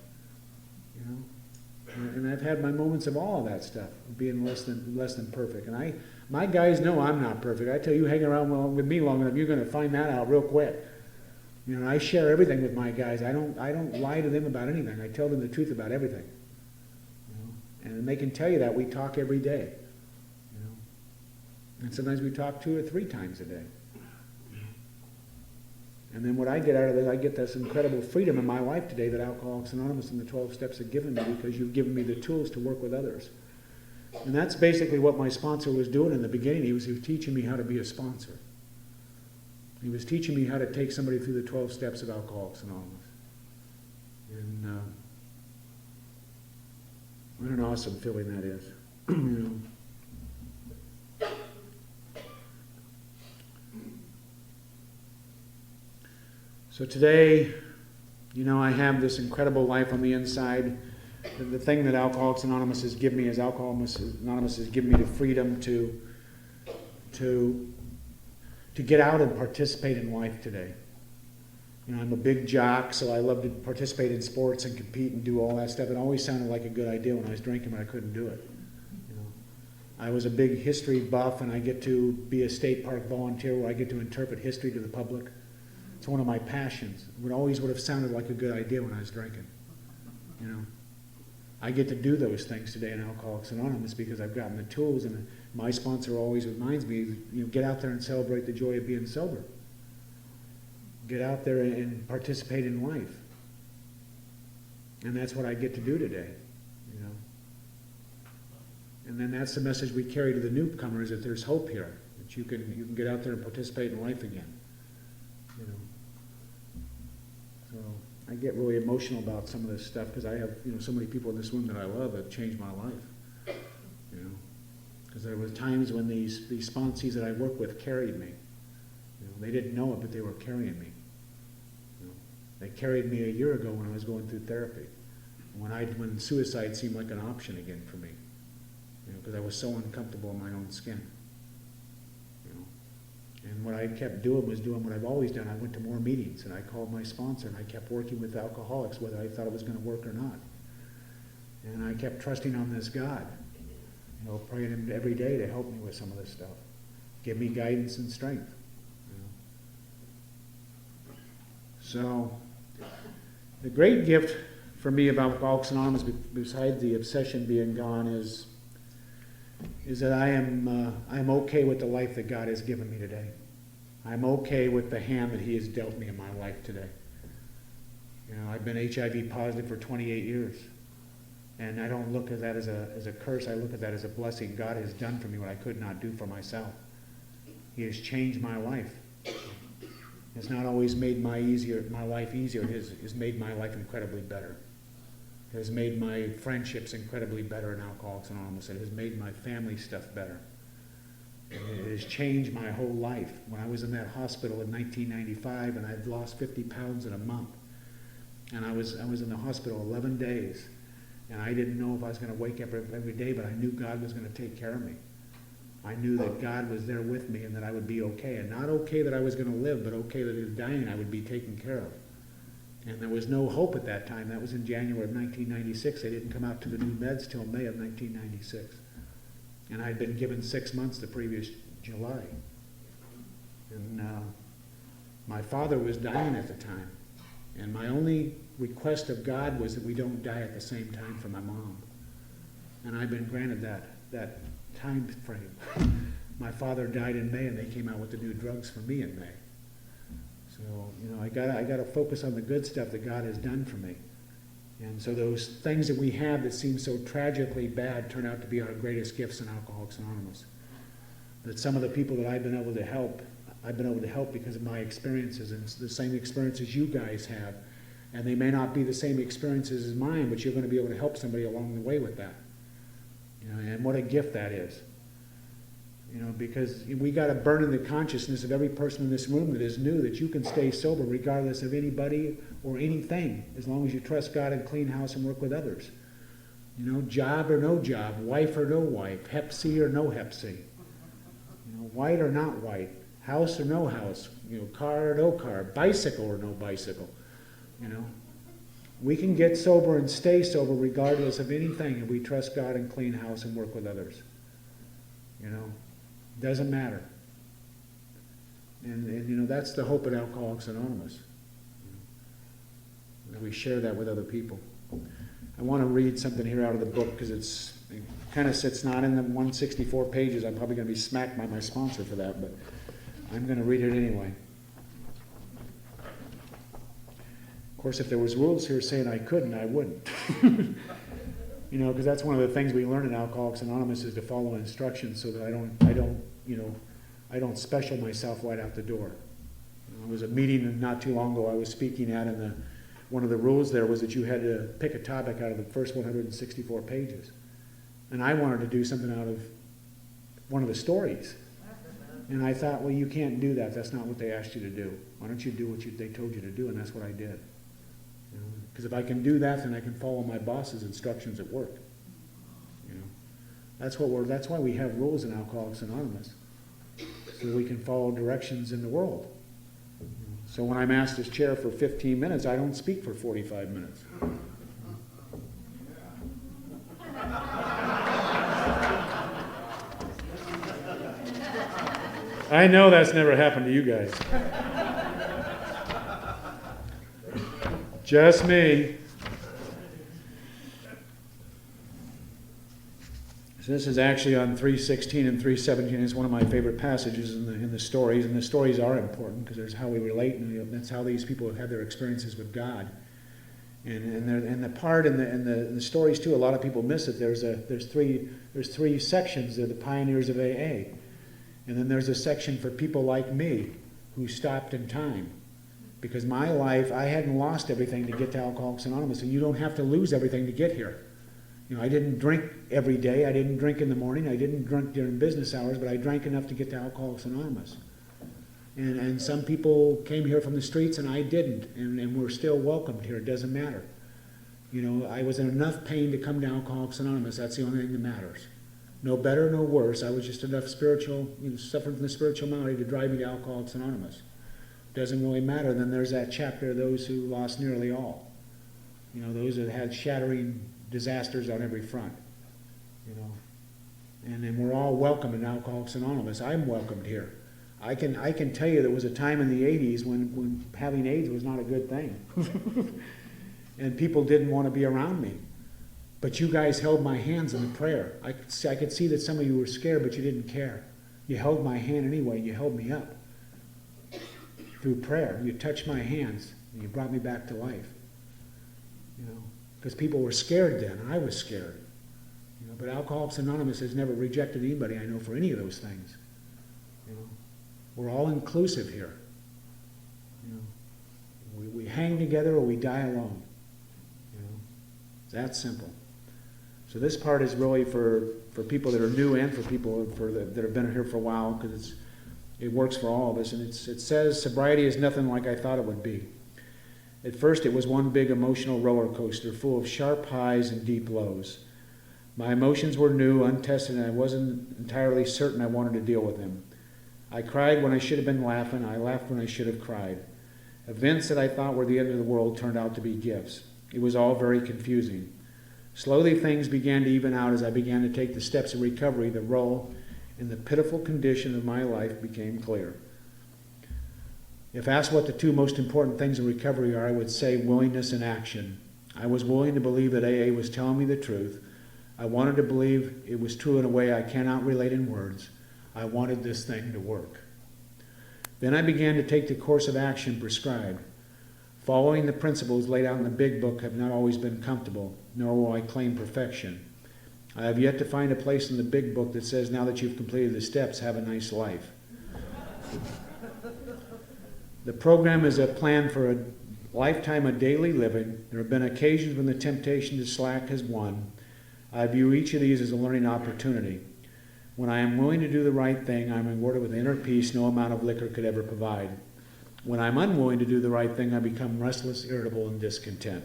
And I've had my moments of all of that stuff, being less than perfect. And my guys know I'm not perfect. I tell you, hang around with me long enough, you're going to find that out real quick. I share everything with my guys. I don't lie to them about anything. I tell them the truth about everything. And they can tell you that we talk every day. And sometimes we talk 2 or 3 times a day. And then what I get out of it, I get this incredible freedom in my life today that Alcoholics Anonymous and the 12 Steps have given me, because you've given me the tools to work with others. And that's basically what my sponsor was doing in the beginning. He was teaching me how to be a sponsor. He was teaching me how to take somebody through the 12 Steps of Alcoholics Anonymous. And what an awesome feeling that is. So today, I have this incredible life on the inside. The thing that Alcoholics Anonymous has given me is Alcoholics Anonymous has given me the freedom to get out and participate in life today. I'm a big jock, so I love to participate in sports and compete and do all that stuff. It always sounded like a good idea when I was drinking, but I couldn't do it. I was a big history buff, and I get to be a state park volunteer where I get to interpret history to the public. It's one of my passions. It always would have sounded like a good idea when I was drinking. I get to do those things today in Alcoholics Anonymous because I've gotten the tools, and my sponsor always reminds me, get out there and celebrate the joy of being sober. Get out there and participate in life. And that's what I get to do today. And then that's the message we carry to the newcomers, that there's hope here, that you can get out there and participate in life again. So I get really emotional about some of this stuff because I have, so many people in this room that I love that changed my life. Because there were times when these sponsees that I work with carried me. They didn't know it, but they were carrying me. They carried me a year ago when I was going through therapy, when suicide seemed like an option again for me, because I was so uncomfortable in my own skin. And what I kept doing was doing what I've always done. I went to more meetings, and I called my sponsor, and I kept working with alcoholics, whether I thought it was going to work or not. And I kept trusting on this God, praying Him every day to help me with some of this stuff, give me guidance and strength. So, the great gift for me about Alcoholics Anonymous, besides the obsession being gone, is that I'm okay with the life that God has given me today. I'm okay with the hand that He has dealt me in my life today. You know, I've been HIV positive for 28 years. And I don't look at that as a curse. I look at that as a blessing. God has done for me what I could not do for myself. He has changed my life. It's not always made my life easier. It has made my life incredibly better. It has made my friendships incredibly better in Alcoholics Anonymous. It has made my family stuff better. It has changed my whole life. When I was in that hospital in 1995 and I'd lost 50 pounds in a month, and I was in the hospital 11 days, and I didn't know if I was going to wake up every day, but I knew God was going to take care of me. I knew that God was there with me and that I would be okay. And not okay that I was going to live, but okay that if dying I would be taken care of. And there was no hope at that time. That was in January of 1996. They didn't come out to the new meds till May of 1996. And I'd been given 6 months the previous July. And my father was dying at the time. And my only request of God was that we don't die at the same time for my mom. And I've been granted that time frame. My father died in May and they came out with the new drugs for me in May. So, you know, I gotta focus on the good stuff that God has done for me. And so those things that we have that seem so tragically bad turn out to be our greatest gifts in Alcoholics Anonymous. That some of the people that I've been able to help because of my experiences, and it's the same experiences you guys have. And they may not be the same experiences as mine, but you're going to be able to help somebody along the way with that. You know, and what a gift that is. You know, because we got to burn in the consciousness of every person in this room that is new that you can stay sober regardless of anybody or anything, as long as you trust God and clean house and work with others. You know, job or no job, wife or no wife, Hep C or no Hep C. You know, white or not white, house or no house, you know, car or no car, bicycle or no bicycle. You know, we can get sober and stay sober regardless of anything if we trust God and clean house and work with others. You know, doesn't matter. And you know, that's the hope at Alcoholics Anonymous. You know, that we share that with other people. I want to read something here out of the book because it kind of sits not in the 164 pages. I'm probably going to be smacked by my sponsor for that, but I'm going to read it anyway. Of course, if there was rules here saying I couldn't, I wouldn't. You know, because that's one of the things we learn in Alcoholics Anonymous is to follow instructions so that I don't special myself right out the door. There was a meeting not too long ago I was speaking at, and one of the rules there was that you had to pick a topic out of the first 164 pages. And I wanted to do something out of one of the stories. And I thought, well, you can't do that. That's not what they asked you to do. Why don't you do what they told you to do? And that's what I did. Because if I can do that, then I can follow my boss's instructions at work. You know, that's why we have rules in Alcoholics Anonymous, so we can follow directions in the world. So when I'm asked to chair for 15 minutes, I don't speak for 45 minutes. I know that's never happened to you guys. Just me. So this is actually on 3:16 and 3:17. It's one of my favorite passages in the stories, and the stories are important because there's how we relate, and that's how these people have had their experiences with God. And the part in the stories too, a lot of people miss it. There's three sections. They're the pioneers of AA, and then there's a section for people like me who stopped in time. Because my life, I hadn't lost everything to get to Alcoholics Anonymous, and you don't have to lose everything to get here. You know, I didn't drink every day. I didn't drink in the morning. I didn't drink during business hours, but I drank enough to get to Alcoholics Anonymous. And some people came here from the streets, and I didn't, and we're still welcomed here. It doesn't matter. You know, I was in enough pain to come to Alcoholics Anonymous. That's the only thing that matters. No better, no worse. I was just enough suffering from the spiritual malady to drive me to Alcoholics Anonymous. Doesn't really matter. Then there's that chapter of those who lost nearly all. You know, those that had shattering disasters on every front. You know, and then we're all welcome in Alcoholics Anonymous. I'm welcomed here. I can tell you there was a time in the 80s when having AIDS was not a good thing. And people didn't want to be around me. But you guys held my hands in the prayer. I could see that some of you were scared, but you didn't care. You held my hand anyway, and you held me up. Through prayer, you touched my hands, and you brought me back to life. You know, because people were scared then, and I was scared. You know, but Alcoholics Anonymous has never rejected anybody I know for any of those things. You know, we're all inclusive here. You know, we hang together or we die alone. You know, it's that simple. So this part is really for people that are new and for people that have been here for a while, because it works for all of us. And it says, sobriety is nothing like I thought it would be. At first it was one big emotional roller coaster full of sharp highs and deep lows. My emotions were new, untested, and I wasn't entirely certain I wanted to deal with them. I cried when I should have been laughing. I laughed when I should have cried. Events that I thought were the end of the world turned out to be gifts. It was all very confusing. Slowly things began to even out as I began to take the steps of recovery. The role and the pitiful condition of my life became clear. If asked what the two most important things in recovery are, I would say willingness and action. I was willing to believe that AA was telling me the truth. I wanted to believe it was true in a way I cannot relate in words. I wanted this thing to work. Then I began to take the course of action prescribed. Following the principles laid out in the Big Book have not always been comfortable, nor will I claim perfection. I have yet to find a place in the Big Book that says, now that you've completed the steps, have a nice life. The program is a plan for a lifetime of daily living. There have been occasions when the temptation to slack has won. I view each of these as a learning opportunity. When I am willing to do the right thing, I am rewarded with inner peace no amount of liquor could ever provide. When I'm unwilling to do the right thing, I become restless, irritable, and discontent.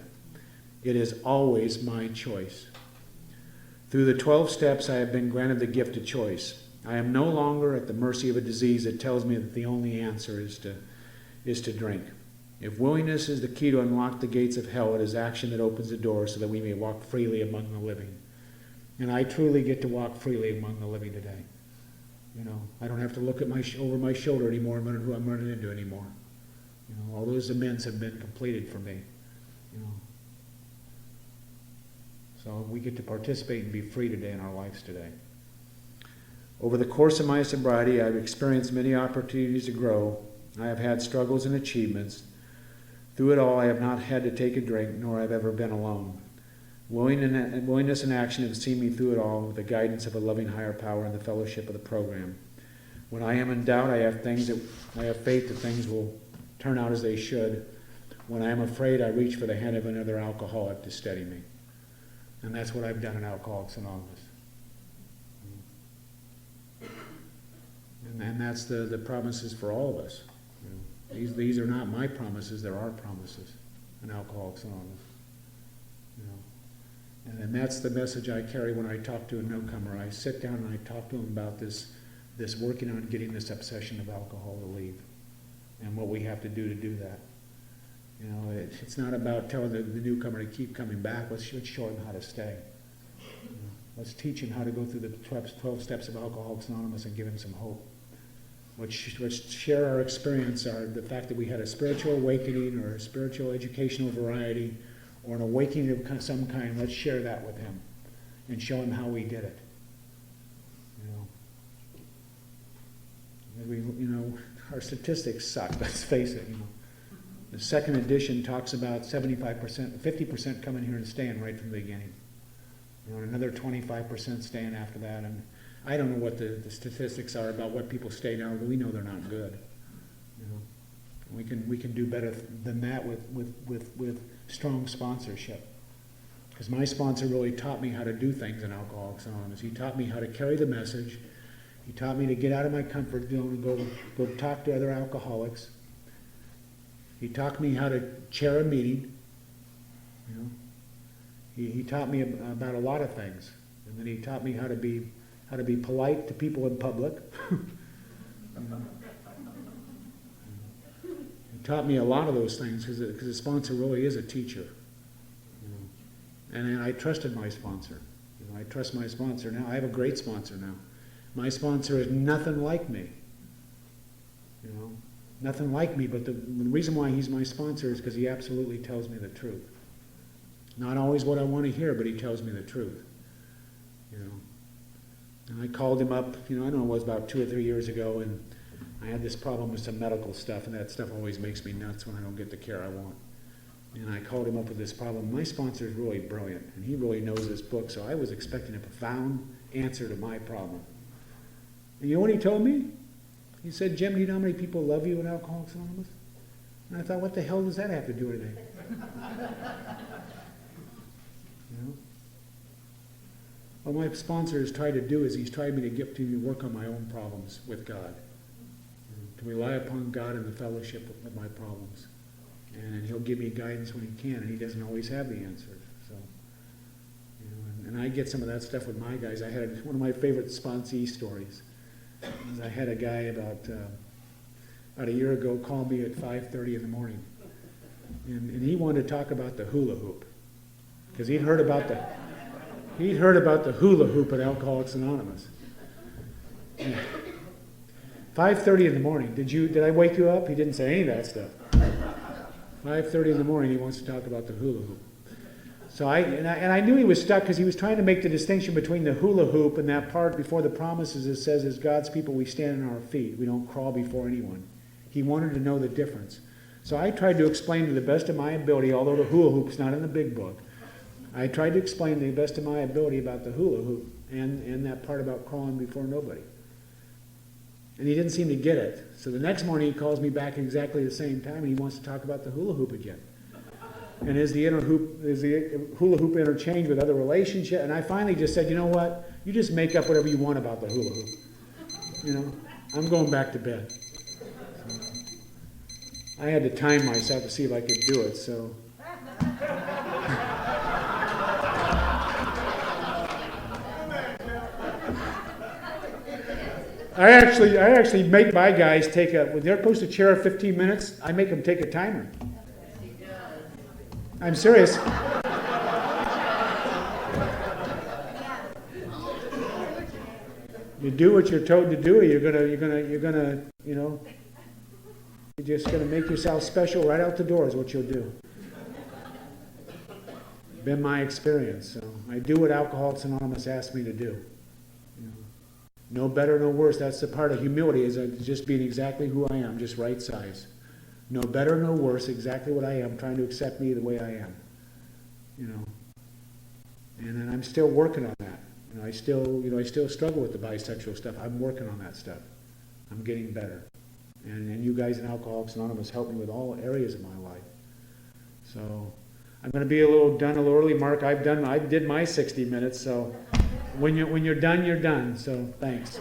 It is always my choice. Through the 12 steps, I have been granted the gift of choice. I am no longer at the mercy of a disease that tells me that the only answer is to drink. If willingness is the key to unlock the gates of hell, it is action that opens the door so that we may walk freely among the living. And I truly get to walk freely among the living today. You know, I don't have to look at over my shoulder anymore and wonder who I'm running into anymore. You know, all those amends have been completed for me. You know, so we get to participate and be free today in our lives today. Over the course of my sobriety, I've experienced many opportunities to grow. I have had struggles and achievements. Through it all, I have not had to take a drink, nor have I ever been alone. Willingness and action have seen me through it all with the guidance of a loving higher power and the fellowship of the program. When I am in doubt, I have faith that things will turn out as they should. When I am afraid, I reach for the hand of another alcoholic to steady me. And that's what I've done in Alcoholics Anonymous. And that's the promises for all of us. You know, these are not my promises, they're our promises in Alcoholics Anonymous. You know, and that's the message I carry when I talk to a newcomer. I sit down and I talk to them about this working on getting this obsession of alcohol to leave, and what we have to do that. You know, it's not about telling the newcomer to keep coming back. Let's show him how to stay. You know, let's teach him how to go through the 12 steps of Alcoholics Anonymous and give him some hope. Let's share our experience, the fact that we had a spiritual awakening or a spiritual educational variety or an awakening of some kind. Let's share that with him and show him how we did it. You know, our statistics suck, let's face it. You know, the second edition talks about 75%, 50% coming here and staying right from the beginning. You know, and another 25% staying after that. And I don't know what the statistics are about what people stay now, but we know they're not good. You know, we can do better than that with strong sponsorship. Because my sponsor really taught me how to do things in Alcoholics Anonymous. He taught me how to carry the message. He taught me to get out of my comfort zone and go talk to other alcoholics. He taught me how to chair a meeting. You know, he taught me about a lot of things, and then he taught me how to be polite to people in public. You know. He taught me a lot of those things because the sponsor really is a teacher. You know. And I trusted my sponsor. You know, I trust my sponsor now. I have a great sponsor now. My sponsor is nothing like me. You know, nothing like me, but the reason why he's my sponsor is because he absolutely tells me the truth. Not always what I want to hear, but he tells me the truth. You know, and I called him up, you know, I don't know, it was about 2 or 3 years ago, and I had this problem with some medical stuff, and that stuff always makes me nuts when I don't get the care I want. And I called him up with this problem. My sponsor is really brilliant, and he really knows this book, so I was expecting a profound answer to my problem. And you know what he told me? He said, Jim, do you know how many people love you in Alcoholics Anonymous? And I thought, what the hell does that have to do with anything? You know? What my sponsor has tried to do is he's tried me to get to work on my own problems with God. To rely upon God in the fellowship of my problems. And he'll give me guidance when he can, and he doesn't always have the answers. So, you know, and I get some of that stuff with my guys. I had one of my favorite sponsee stories. I had a guy about a year ago call me at 5:30 in the morning, and he wanted to talk about the hula hoop, because he'd heard about the hula hoop at Alcoholics Anonymous. 5:30 in the morning. Did I wake you up? He didn't say any of that stuff. 5:30 in the morning, he wants to talk about the hula hoop. So I knew he was stuck because he was trying to make the distinction between the hula hoop and that part before the promises that says, as God's people, we stand on our feet. We don't crawl before anyone. He wanted to know the difference. So I tried to explain to the best of my ability, although the hula hoop's not in the big book, I tried to explain to the best of my ability about the hula hoop and that part about crawling before nobody. And he didn't seem to get it. So the next morning he calls me back at exactly the same time, and he wants to talk about the hula hoop again. And is the hula hoop interchanged with other relationships? And I finally just said, you know what? You just make up whatever you want about the hula hoop. You know, I'm going back to bed. So I had to time myself to see if I could do it. So. I actually make my guys when they're supposed to chair 15 minutes, I make them take a timer. I'm serious. You do what you're told to do, you're gonna, you know, you're just gonna make yourself special right out the door is what you'll do. Been my experience. So I do what Alcoholics Anonymous asked me to do. No better, no worse. That's the part of humility, is just being exactly who I am, just right size. No better, no worse, exactly what I am, trying to accept me the way I am. You know. And I'm still working on that. You know, I still struggle with the bisexual stuff. I'm working on that stuff. I'm getting better. And you guys in Alcoholics Anonymous help me with all areas of my life. So I'm going to be done a little early, Mark. I did my 60 minutes, so when you're done, you're done. So thanks.